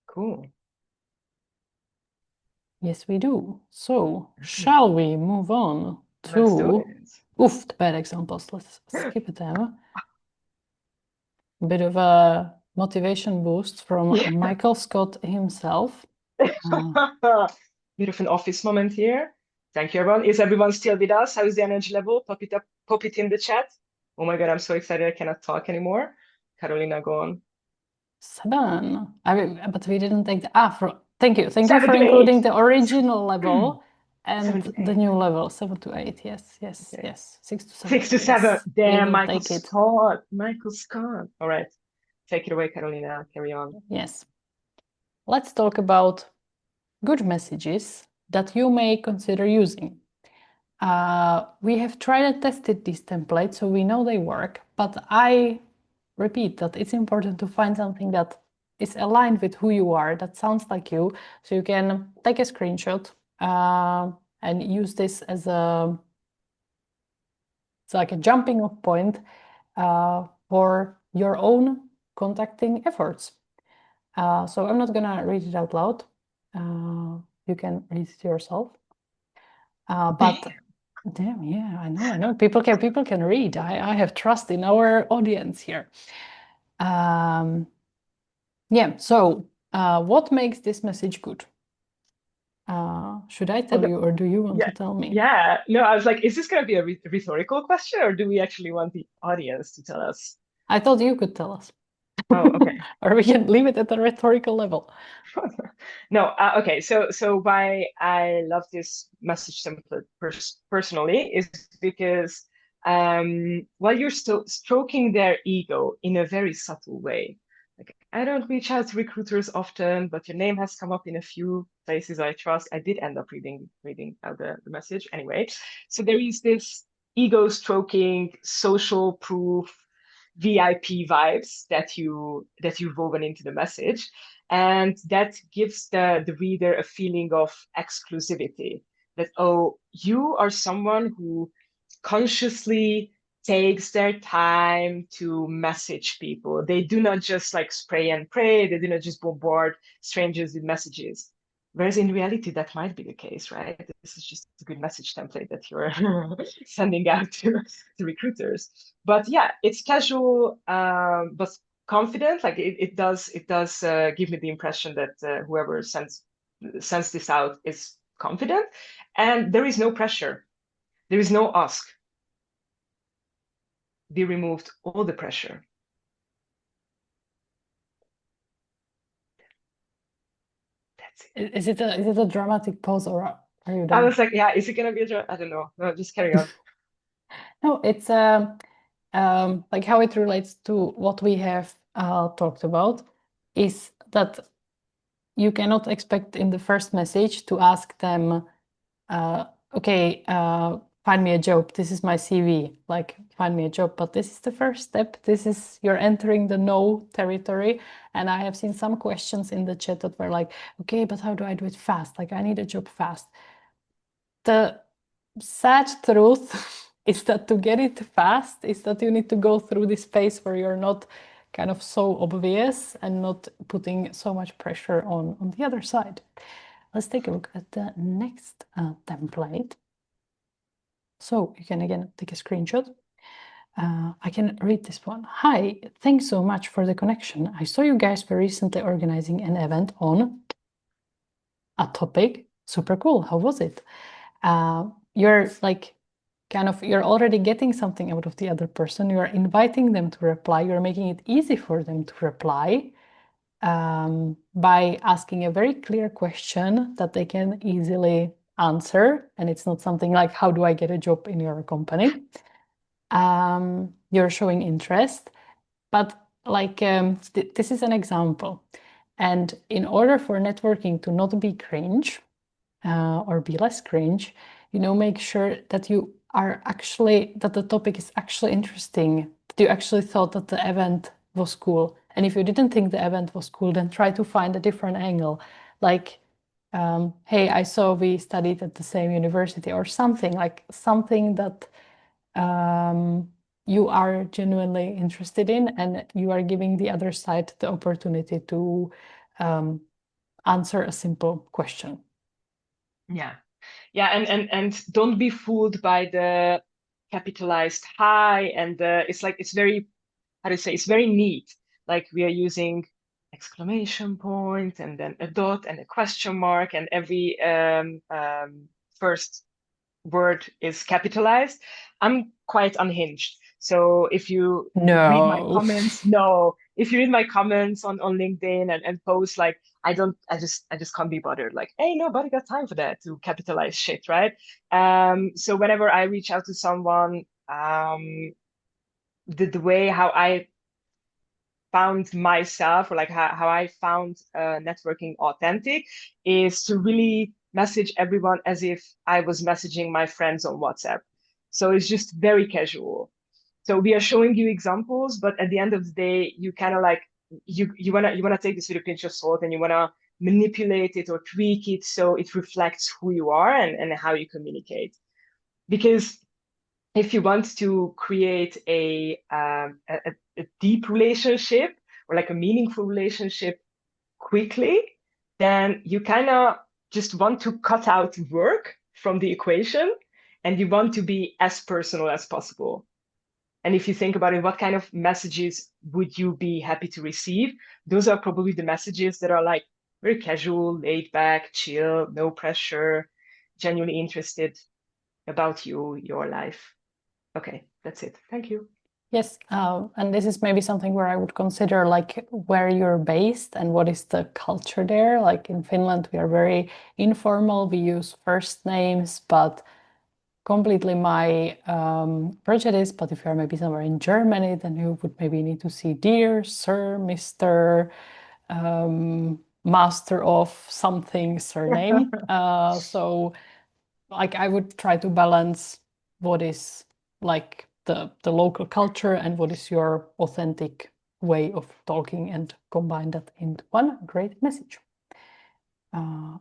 Cool. Yes, we do. So, shall we move on Let's do to... it. Oof, the bad examples. Let's skip it then. A bit of a motivation boost from Yeah. Michael Scott himself. Bit of an office moment here. Thank you, everyone. Is everyone still with us? How is the energy level? Pop it up, pop it in the chat. Oh my God, I'm so excited. I cannot talk anymore. Carolina, go on. 7. But we didn't take the... Thank you. Thank you 7 for to 8. including the original level and 7 to the 8. new level. 7 to 8. Yes, yes, Okay. yes. 6 to 7. 6 to 7. Yes, we Damn, will Michael take it. Scott. Michael Scott. All right. Take it away, Carolina. Carry on. Yes. Let's talk about good messages that you may consider using. We have tried and tested these templates, so we know they work, but I repeat that it's important to find something that is aligned with who you are, that sounds like you, so you can take a screenshot and use this as it's like a jumping off point for your own contacting efforts. So I'm not gonna read it out loud. You can read it yourself. But damn, yeah, I know. People can read. I have trust in our audience here. Yeah. So, what makes this message good? Should I tell Okay. you, or do you want Yeah. to tell me? Yeah. No, I was like, is this going to be a rhetorical question or do we actually want the audience to tell us? I thought you could tell us. Oh, okay. Or we can leave it at the rhetorical level. No, okay. So why I love this message template personally is because while you're still stroking their ego in a very subtle way. Like I don't reach out to recruiters often, but your name has come up in a few places I trust. I did end up reading out the message anyway. So there is this ego stroking, social proof, VIP vibes that you've woven into the message. And that gives the reader a feeling of exclusivity that, oh, you are someone who consciously takes their time to message people. They do not just like spray and pray, they do not just bombard strangers with messages. Whereas in reality, that might be the case, right? This is just a good message template that you're sending out to recruiters. But yeah, it's casual, but confident. Like it does give me the impression that whoever sends this out is confident, and there is no pressure. There is no ask. They removed all the pressure. That's it. Is it a dramatic pause, or are you I done? was like, yeah, is it gonna be a joke? I don't know. No, just carry on. No, it's like how it relates to what we have talked about is that you cannot expect in the first message to ask them, okay, find me a job. This is my CV. Like, find me a job. But this is the first step. This is, you're entering the no territory. And I have seen some questions in the chat that were like, okay, but how do I do it fast? Like, I need a job fast. The sad truth is that to get it fast is that you need to go through this phase where you're not kind of so obvious and not putting so much pressure on the other side. Let's take a look at the next template. So you can again take a screenshot. I can read this one. Hi, thanks so much for the connection. I saw you guys were recently organizing an event on a topic. Super cool. How was it? You're like kind of, you're already getting something out of the other person. You're inviting them to reply. You're making it easy for them to reply by asking a very clear question that they can easily answer. And it's not something like, how do I get a job in your company? You're showing interest, but like this is an example. And in order for networking to not be cringe or be less cringe, make sure that you are actually, that the topic is actually interesting, that you actually thought that the event was cool. And if you didn't think the event was cool, then try to find a different angle. Like, hey, I saw we studied at the same university, or something like something that you are genuinely interested in, and you are giving the other side the opportunity to answer a simple question. Yeah. Yeah, and don't be fooled by the capitalized hi, and it's very, how to say, it's very neat. Like, we are using exclamation point and then a dot and a question mark, and every first word is capitalized. I'm quite unhinged. So if you read my No. comments, no, if you read my comments on LinkedIn and post, like, I just can't be bothered. Like, hey, nobody got time for that to capitalize shit, right? So whenever I reach out to someone, the way how I found myself, or like how I found networking authentic, is to really message everyone as if I was messaging my friends on WhatsApp. So it's just very casual. So we are showing you examples, but at the end of the day, you kind of like, you wanna take this with a pinch of salt, and you wanna manipulate it or tweak it so it reflects who you are and how you communicate. Because if you want to create a deep relationship, or like a meaningful relationship quickly, then you kind of just want to cut out work from the equation, and you want to be as personal as possible. And if you think about it, what kind of messages would you be happy to receive? Those are probably the messages that are like very casual, laid back, chill, no pressure, genuinely interested about you, your life. Okay, that's it. Thank you. Yes, and this is maybe something where I would consider like where you're based and what is the culture there. Like in Finland, we are very informal. We use first names, but completely my prejudice. But if you're maybe somewhere in Germany, then you would maybe need to see dear, sir, Mr., master of something surname. So like I would try to balance what is like the local culture and what is your authentic way of talking, and combine that into one great message.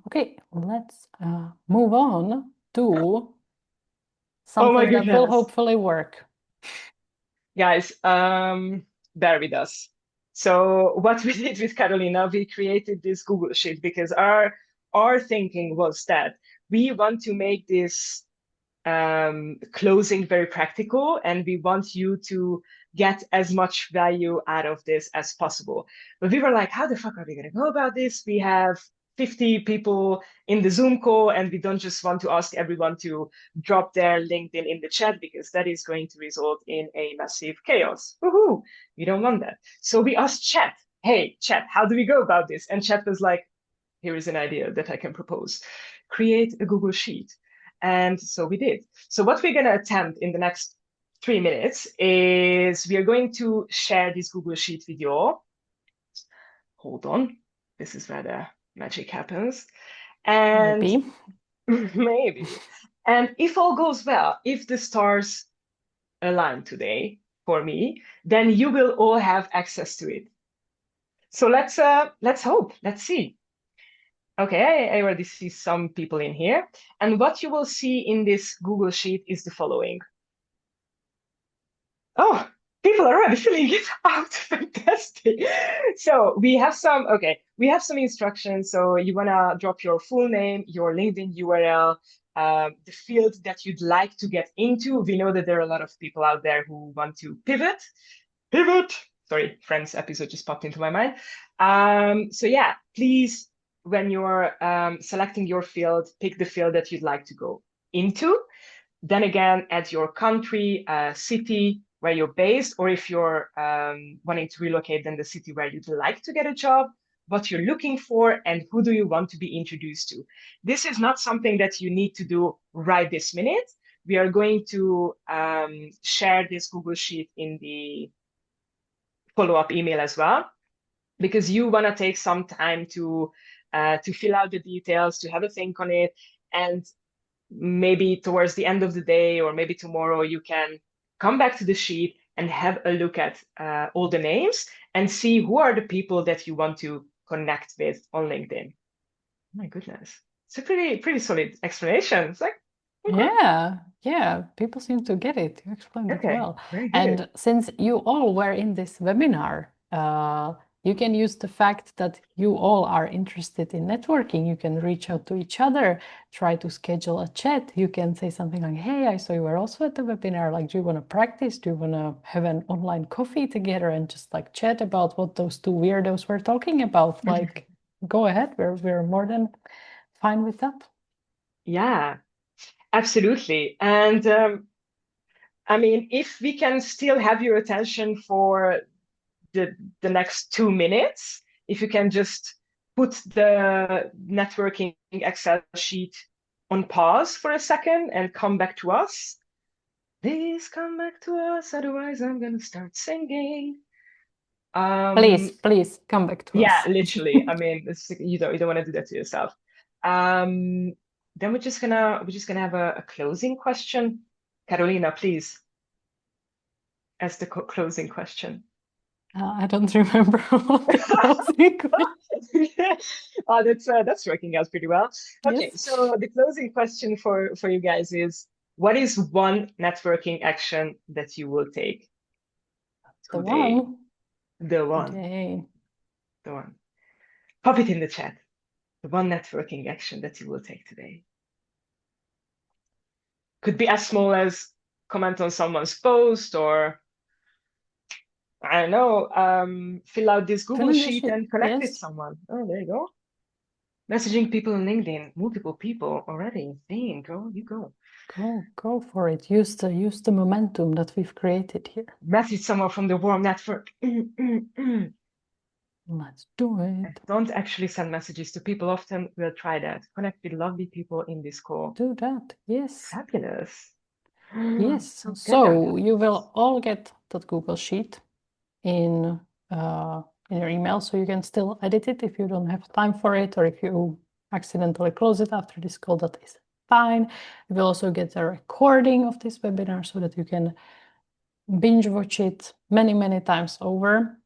Okay, let's move on to Oh my something that will goodness. hopefully work. Guys, bear with us. So what we did with Carolina, we created this Google Sheet because our thinking was that we want to make this closing very practical, and we want you to get as much value out of this as possible. But we were like, how the fuck are we going to go about this? We have 50 people in the Zoom call, and we don't just want to ask everyone to drop their LinkedIn in the chat, because that is going to result in a massive chaos. Woohoo! We don't want that. So we asked Chat, hey, Chat, how do we go about this? And Chat was like, here is an idea that I can propose. Create a Google Sheet. And so we did. So what we're going to attempt in the next 3 minutes is we are going to share this Google Sheet with you all. Hold on. This is where the magic happens. And Maybe. maybe. And if all goes well, if the stars align today for me, then you will all have access to it. So let's hope. Let's see. Okay, I already see some people in here. And what you will see in this Google Sheet is the following. Oh, people are already filling it out. Fantastic. So we have some instructions. So you wanna drop your full name, your LinkedIn URL, the field that you'd like to get into. We know that there are a lot of people out there who want to pivot. Sorry, Friends episode just popped into my mind. So yeah, please, when you're selecting your field, pick the field that you'd like to go into. Then again, add your country, city where you're based, or if you're wanting to relocate, then the city where you'd like to get a job, what you're looking for, and who do you want to be introduced to. This is not something that you need to do right this minute. We are going to share this Google Sheet in the follow-up email as well, because you want to take some time to fill out the details, to have a think on it, and maybe towards the end of the day or maybe tomorrow you can come back to the sheet and have a look at all the names and see who are the people that you want to connect with on LinkedIn. Oh my goodness, it's a pretty solid explanation. It's like, okay. Yeah, people seem to get it. You explained it Okay, well. very good. And since you all were in this webinar, you can use the fact that you all are interested in networking. You can reach out to each other, try to schedule a chat. You can say something like, hey, I saw you were also at the webinar. Like, do you want to practice? Do you want to have an online coffee together and just like chat about what those two weirdos were talking about? Like, go ahead. We're more than fine with that. Yeah, absolutely. And I mean, if we can still have your attention for the next 2 minutes, if you can just put the networking Excel sheet on pause for a second and come back to us. Please come back to us, otherwise I'm gonna start singing. Please come back to Yeah, us. literally. I mean, you don't want to do that to yourself. Then we're just gonna have a closing question. Carolina, please, ask the closing question. I don't remember what the closing question. Oh, that's working out pretty well. Okay, Yes. so the closing question for you guys is, what is one networking action that you will take The today? one The one, today. the one. Pop it in the chat. The one networking action that you will take today. Could be as small as comment on someone's post, or I don't know, fill out this Google Fill in the sheet sheet. and connect with Yes. someone. Oh, there you go. Messaging people on LinkedIn, multiple people already. Dang, girl, you go. Go for it. Use the momentum that we've created here. Message someone from the warm network. Let's do I it. don't actually send messages to people often. We'll try that. Connect with lovely people in this call. Do that. Yes. Fabulous. Yes. So So you will all get that Google Sheet in your email, so you can still edit it if you don't have time for it, or if you accidentally close it after this call, that is fine. You will also get a recording of this webinar so that you can binge watch it many times over.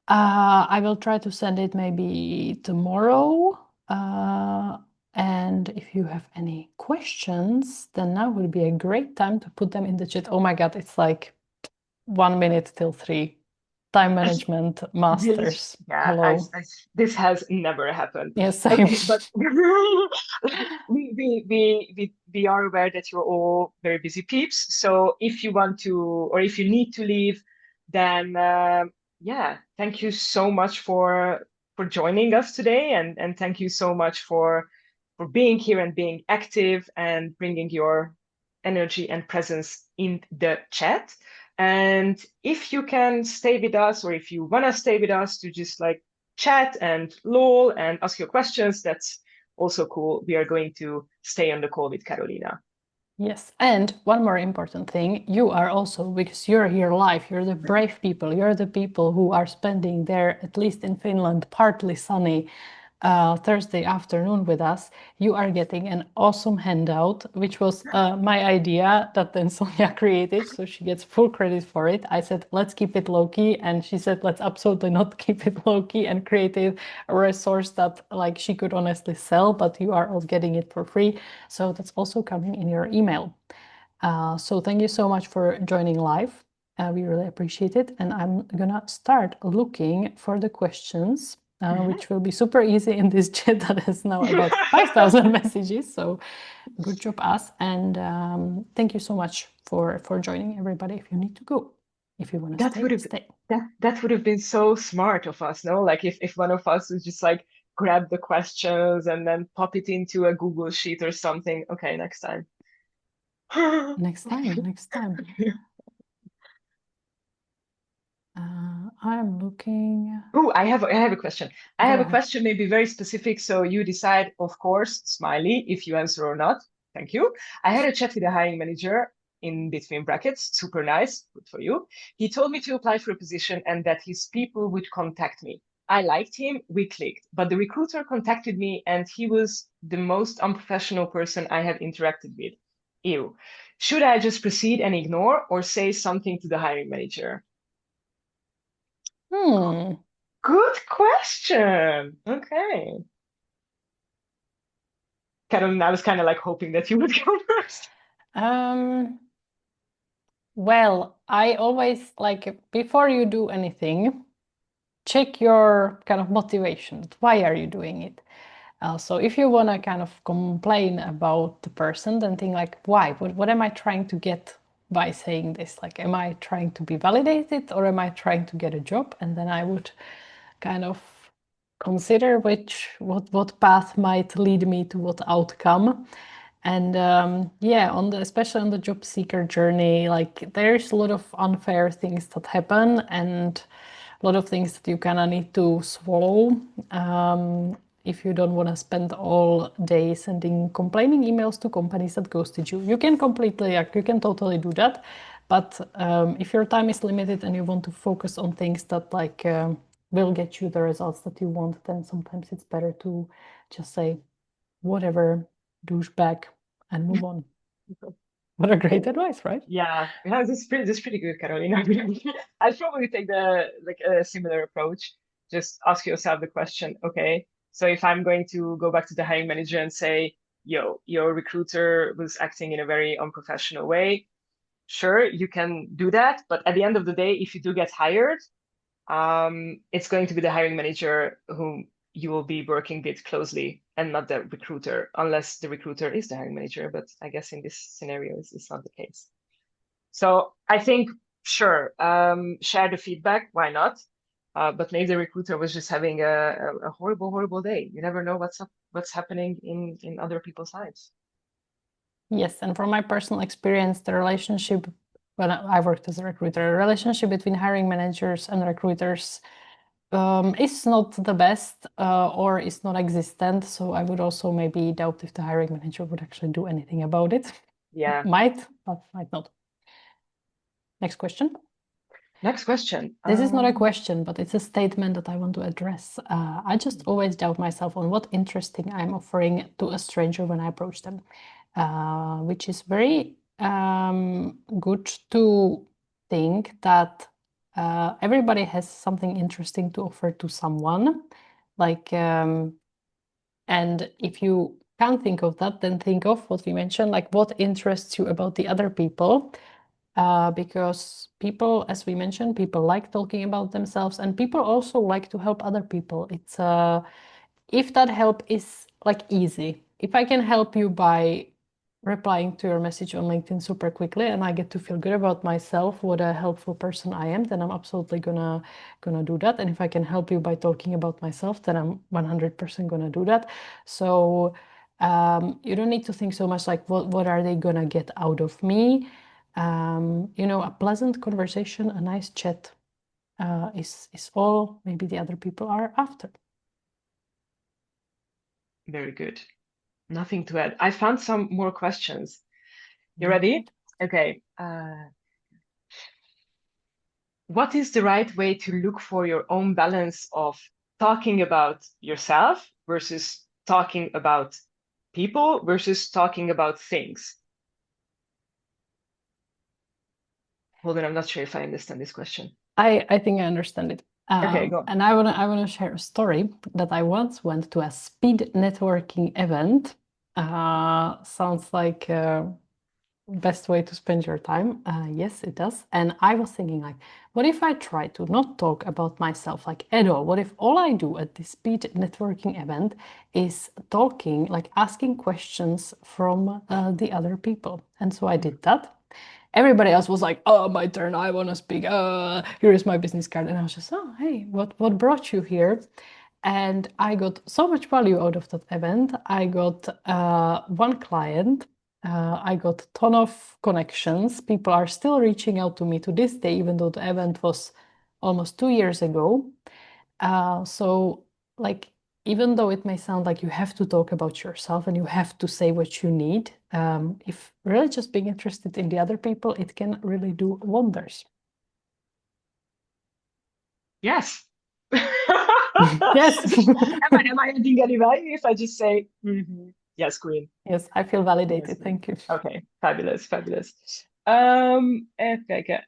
I will try to send it maybe tomorrow. And if you have any questions, then now would be a great time to put them in the chat. Oh my God, it's like 1 minute till 3. Time management masters. Yeah, Hello. this has never happened. Yes, same. Okay, but we are aware that you're all very busy peeps. So if you want to, or if you need to leave, then yeah, thank you so much for joining us today, and thank you so much for being here and being active and bringing your energy and presence in the chat. And if you can stay with us, or if you want to stay with us to just like chat and lol and ask your questions, that's also cool. We are going to stay on the call with Carolina. Yes, and one more important thing, you are also, because you're here live, you're the brave people, you're the people who are spending there, at least in Finland, partly sunny Thursday afternoon with us, you are getting an awesome handout, which was my idea that then Sonia created. So she gets full credit for it. I said, let's keep it low key. And she said, let's absolutely not keep it low key, and created a resource that like she could honestly sell, but you are all getting it for free. So that's also coming in your email. So thank you so much for joining live. We really appreciate it. And I'm gonna start looking for the questions, which will be super easy in this chat that has now about 5,000 messages. So good job, us. And thank you so much for joining, everybody. If you need to go, if you want to stay, stay. That would have been so smart of us, no? Like if one of us would just like grab the questions and then pop it into a Google Sheet or something. Okay, next time. Next time. I'm looking. Oh, I have a question. I Go have a ahead. question, maybe very specific. So you decide, of course, smiley, if you answer or not. Thank you. I had a chat with a hiring manager in between brackets. Super nice. Good for you. He told me to apply for a position and that his people would contact me. I liked him. We clicked. But the recruiter contacted me and he was the most unprofessional person I have interacted with. Ew. Should I just proceed and ignore or say something to the hiring manager? Good question. Okay. Carolina, I was kind of like hoping that you would go first. Well, I always like before you do anything, check your kind of motivation. Why are you doing it? So if you want to kind of complain about the person, then think like, why? What am I trying to get by saying this? Like, am I trying to be validated or am I trying to get a job? And then I would kind of consider what path might lead me to what outcome. And yeah, especially on the job seeker journey, like there's a lot of unfair things that happen and a lot of things that you kind of need to swallow if you don't want to spend all day sending complaining emails to companies that ghosted you. You can you can totally do that. But if your time is limited and you want to focus on things that like will get you the results that you want, then sometimes it's better to just say whatever, douchebag, and move on. What a great advice, right? Yeah, this is pretty good, Carolina. I'd probably take the like a similar approach. Just ask yourself the question, okay, so if I'm going to go back to the hiring manager and say, yo, your recruiter was acting in a very unprofessional way, sure, you can do that, but at the end of the day, if you do get hired, it's going to be the hiring manager whom you will be working with closely and not the recruiter, unless the recruiter is the hiring manager. But I guess in this scenario, it's not the case. So I think, sure, share the feedback. Why not? But maybe the recruiter was just having a horrible, horrible day. You never know what's happening in other people's lives. Yes, and from my personal experience, the relationship when I worked as a recruiter, the relationship between hiring managers and recruiters is not the best or is not existent. So I would also maybe doubt if the hiring manager would actually do anything about it. Yeah. Might, but might not. Next question. Next question. This is not a question, but it's a statement that I want to address. I just always doubt myself on what interesting I'm offering to a stranger when I approach them, which is very good to think that everybody has something interesting to offer to someone. Like, and if you can't think of that, then think of what we mentioned, like what interests you about the other people. Because people, as we mentioned, people like talking about themselves and people also like to help other people. It's if that help is like easy. If I can help you by replying to your message on LinkedIn super quickly and I get to feel good about myself, what a helpful person I am, then I'm absolutely gonna do that. And if I can help you by talking about myself, then I'm 100% gonna do that. So you don't need to think so much like what are they gonna get out of me? A pleasant conversation, a nice chat is all maybe the other people are after. Very good. Nothing to add. I found some more questions. You Go ready? ahead. Okay. What is the right way to look for your own balance of talking about yourself versus talking about people versus talking about things? Hold on, I'm not sure if I understand this question. I think I understand it. Okay, go on. And I wanna share a story that I once went to a speed networking event. Sounds like best way to spend your time. Yes, it does. And I was thinking like, what if I try to not talk about myself like at all? What if all I do at this speed networking event is talking, like asking questions from the other people? And so I did that. Everybody else was like, "Oh, my turn. I want to speak. Here is my business card." And I was just, "Oh, hey, what brought you here?" And I got so much value out of that event. I got one client. I got a ton of connections. People are still reaching out to me to this day, even though the event was almost 2 years ago. So, like, even though it may sound like you have to talk about yourself and you have to say what you need, if really just being interested in the other people, it can really do wonders. Yes. Yes. Am I adding any value if I just say, yes, Queen? Yes, I feel Yes, validated. Queen. Thank you. Okay, fabulous, fabulous. Okay.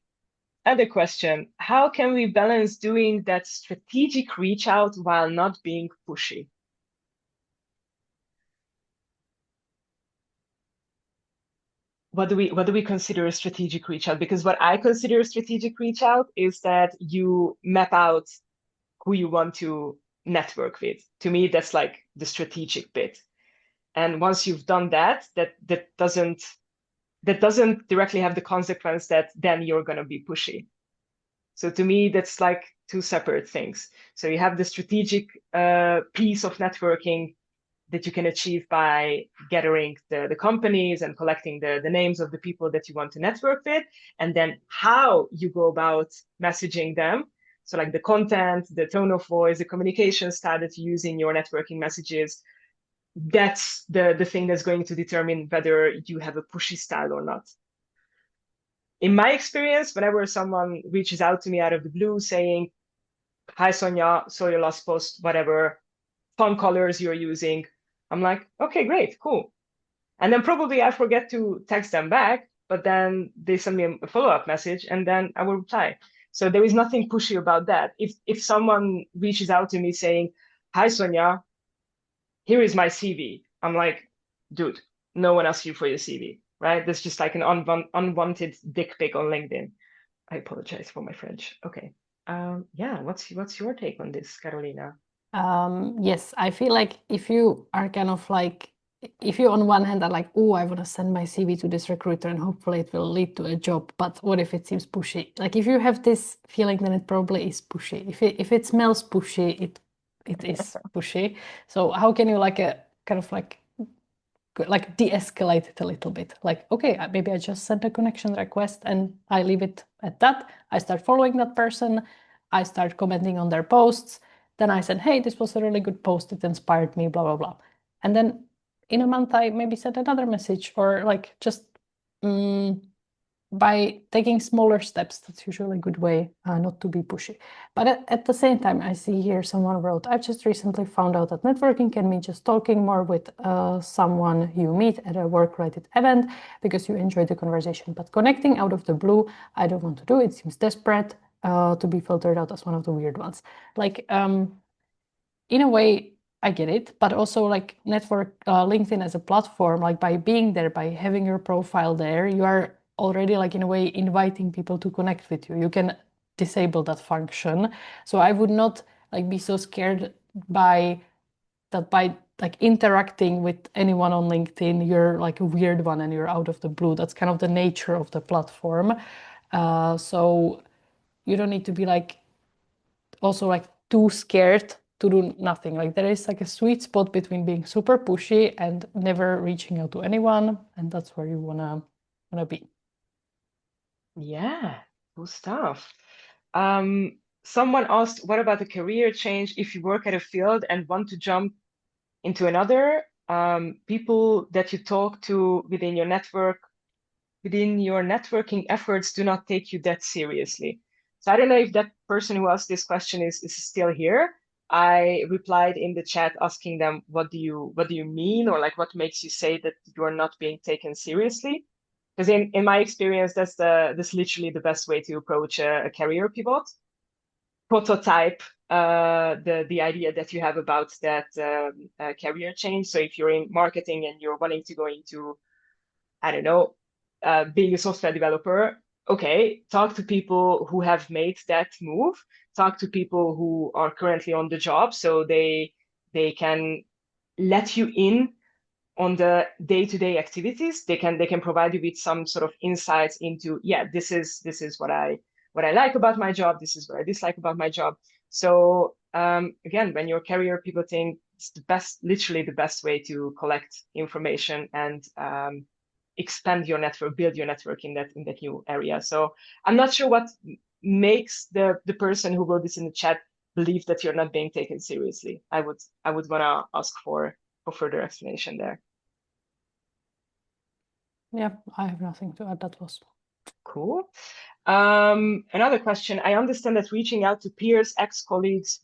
Other question. How can we balance doing that strategic reach out while not being pushy? What do we consider a strategic reach out? Because what I consider a strategic reach out is that you map out who you want to network with. To me, that's like the strategic bit. And once you've done that, that doesn't directly have the consequence that then you're going to be pushy. So to me, that's like two separate things. So you have the strategic piece of networking that you can achieve by gathering the companies and collecting the names of the people that you want to network with, and then how you go about messaging them. So like the content, the tone of voice, the communication style that you use in your networking messages, that's the thing that's going to determine whether you have a pushy style or not. In my experience, whenever someone reaches out to me out of the blue saying, "Hi, Sonia, saw your last post, whatever, fun colors you're using," I'm like, okay, great, cool. And then probably I forget to text them back, but then they send me a follow-up message and then I will reply. So there is nothing pushy about that. If someone reaches out to me saying, "Hi, Sonia, here is my CV," I'm like, dude, no one asked you for your CV, right? That's just like an unwanted dick pic on LinkedIn. I apologize for my French. Okay. Yeah, what's your take on this, Carolina? Yes, I feel like if you are kind of like, if you on one hand are like, oh, I want to send my CV to this recruiter and hopefully it will lead to a job, but what if it seems pushy? Like if you have this feeling, then it probably is pushy. If it smells pushy, it is pushy. So how can you like a kind of like de-escalate it a little bit? Like, okay, maybe I just sent a connection request and I leave it at that. I start following that person. I start commenting on their posts. Then I said, hey, this was a really good post. It inspired me, blah, blah, blah. And then in a month, I maybe sent another message or like just by taking smaller steps. That's usually a good way not to be pushy. But at the same time, I see here someone wrote, I've just recently found out that networking can mean just talking more with someone you meet at a work-related event because you enjoy the conversation. But connecting out of the blue, I don't want to do. It seems desperate to be filtered out as one of the weird ones. Like, in a way, I get it, but also like LinkedIn as a platform, like by being there, by having your profile there, you are already like in a way inviting people to connect with you. You can disable that function. So I would not like be so scared by that by like interacting with anyone on LinkedIn, you're like a weird one and you're out of the blue. That's kind of the nature of the platform. So you don't need to be like also like too scared to do nothing. Like there is like a sweet spot between being super pushy and never reaching out to anyone, and that's where you wanna be. Yeah, cool stuff. Someone asked, what about a career change if you work at a field and want to jump into another? People that you talk to within your network, within your networking efforts, do not take you that seriously. So I don't know if that person who asked this question is still here, I replied in the chat asking them, what do you mean? Or like, what makes you say that you're not being taken seriously? Because in my experience, that's literally the best way to approach a career pivot. Prototype the idea that you have about that career change. So if you're in marketing and you're wanting to go into, I don't know, being a software developer, okay, talk to people who have made that move. Talk to people who are currently on the job, so they can let you in on the day-to-day activities. They can provide you with some sort of insights into, yeah, this is what I like about my job. This is what I dislike about my job. So again, when you're career pivoting, it's literally the best way to collect information and expand your network, build your network in that new area. So I'm not sure what makes the person who wrote this in the chat believe that you're not being taken seriously. I would want to ask for further explanation there. Yeah, I have nothing to add. That was Cool. Another question. I understand that reaching out to peers, ex-colleagues,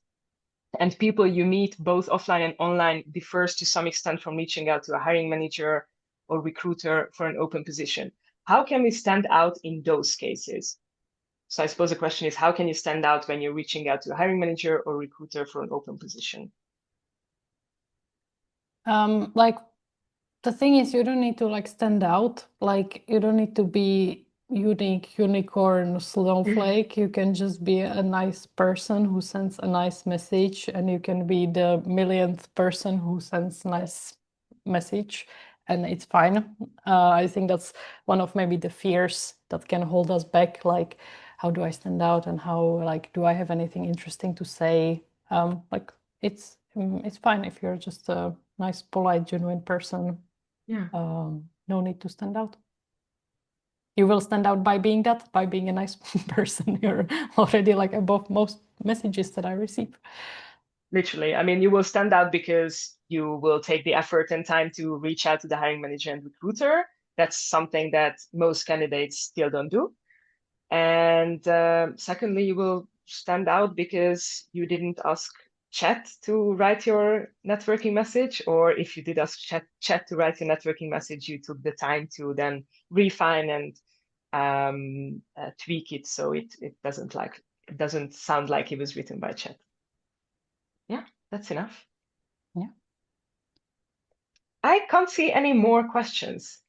and people you meet both offline and online differs to some extent from reaching out to a hiring manager or recruiter for an open position. How can we stand out in those cases? So I suppose the question is, how can you stand out when you're reaching out to a hiring manager or recruiter for an open position? like the thing is, you don't need to like stand out. Like you don't need to be unique, unicorn, snowflake. You can just be a nice person who sends a nice message, and you can be the millionth person who sends nice message, and it's fine. I think that's one of maybe the fears that can hold us back. Like, how do I stand out, and how like do I have anything interesting to say? Like it's fine if you're just a nice, polite, genuine person. Yeah. No need to stand out. You will stand out by being that, by being a nice person. You're already like above most messages that I receive. Literally. I mean, you will stand out because you will take the effort and time to reach out to the hiring manager and recruiter. That's something that most candidates still don't do. And secondly, you will stand out because you didn't ask chat to write your networking message, or if you did ask chat to write your networking message, you took the time to then refine and tweak it so it doesn't sound like it was written by chat. Yeah, that's enough. Yeah. I can't see any more questions.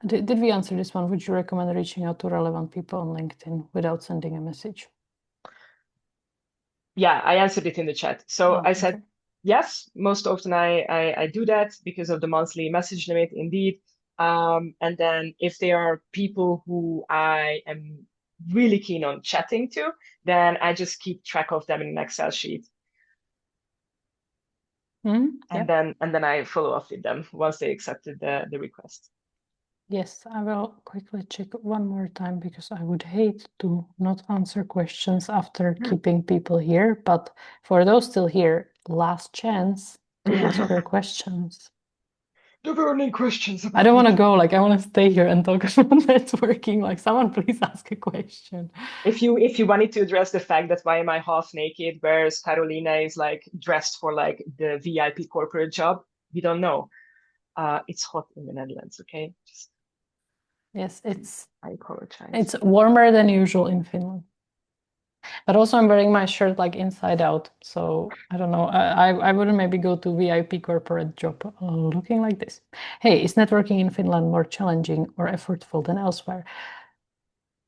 Did we answer this one? Would you recommend reaching out to relevant people on LinkedIn without sending a message? Yeah, I answered it in the chat. So Oh, I said, okay. yes, most often I do that because of the monthly message limit, indeed. And then if there are people who I am really keen on chatting to, then I just keep track of them in an Excel sheet. Mm-hmm. And Yeah. then I follow up with them once they accepted the request. Yes, I will quickly check one more time because I would hate to not answer questions after keeping people here. But for those still here, last chance to ask your questions. The burning questions about I don't want to networking. go. Like I want to stay here and talk about networking. Like someone please ask a question. If you wanted to address the fact that why am I half naked, whereas Carolina is like dressed for like the VIP corporate job, we don't know. It's hot in the Netherlands, okay? Yes, I apologize. it's warmer than usual in Finland. But also I'm wearing my shirt like inside out. So I don't know. I wouldn't maybe go to VIP corporate job looking like this. Hey, is networking in Finland more challenging or effortful than elsewhere?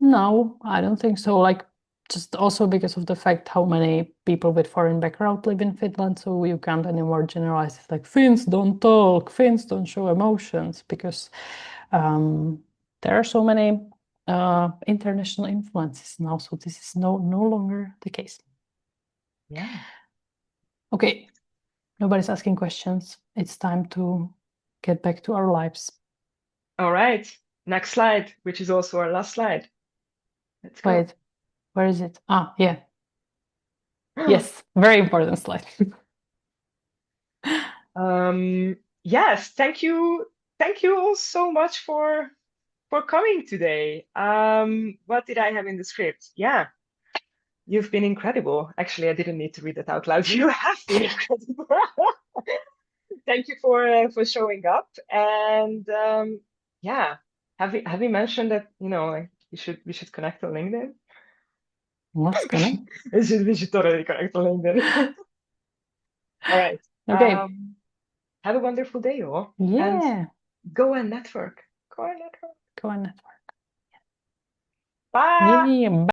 No, I don't think so. Like just also because of the fact how many people with foreign background live in Finland, so you can't anymore generalize it like Finns don't talk, Finns don't show emotions, because there are so many international influences now, so this is no longer the case. Yeah. Okay, nobody's asking questions. It's time to get back to our lives. All right. Next slide, which is also our last slide. Let's go. Wait, where is it? Ah, yeah. Yes, very important slide. Yes, thank you. Thank you all so much for coming today. What did I have in the script? Yeah. You've been incredible. Actually, I didn't need to read it out loud. You have been incredible. Thank you for showing up. And yeah, have you mentioned that, like we should connect on LinkedIn? Let's connect. We should totally connect on LinkedIn. All right. Okay. Have a wonderful day, all. And Yeah. go and network. Go and network. Go on network. Bye. Yeah.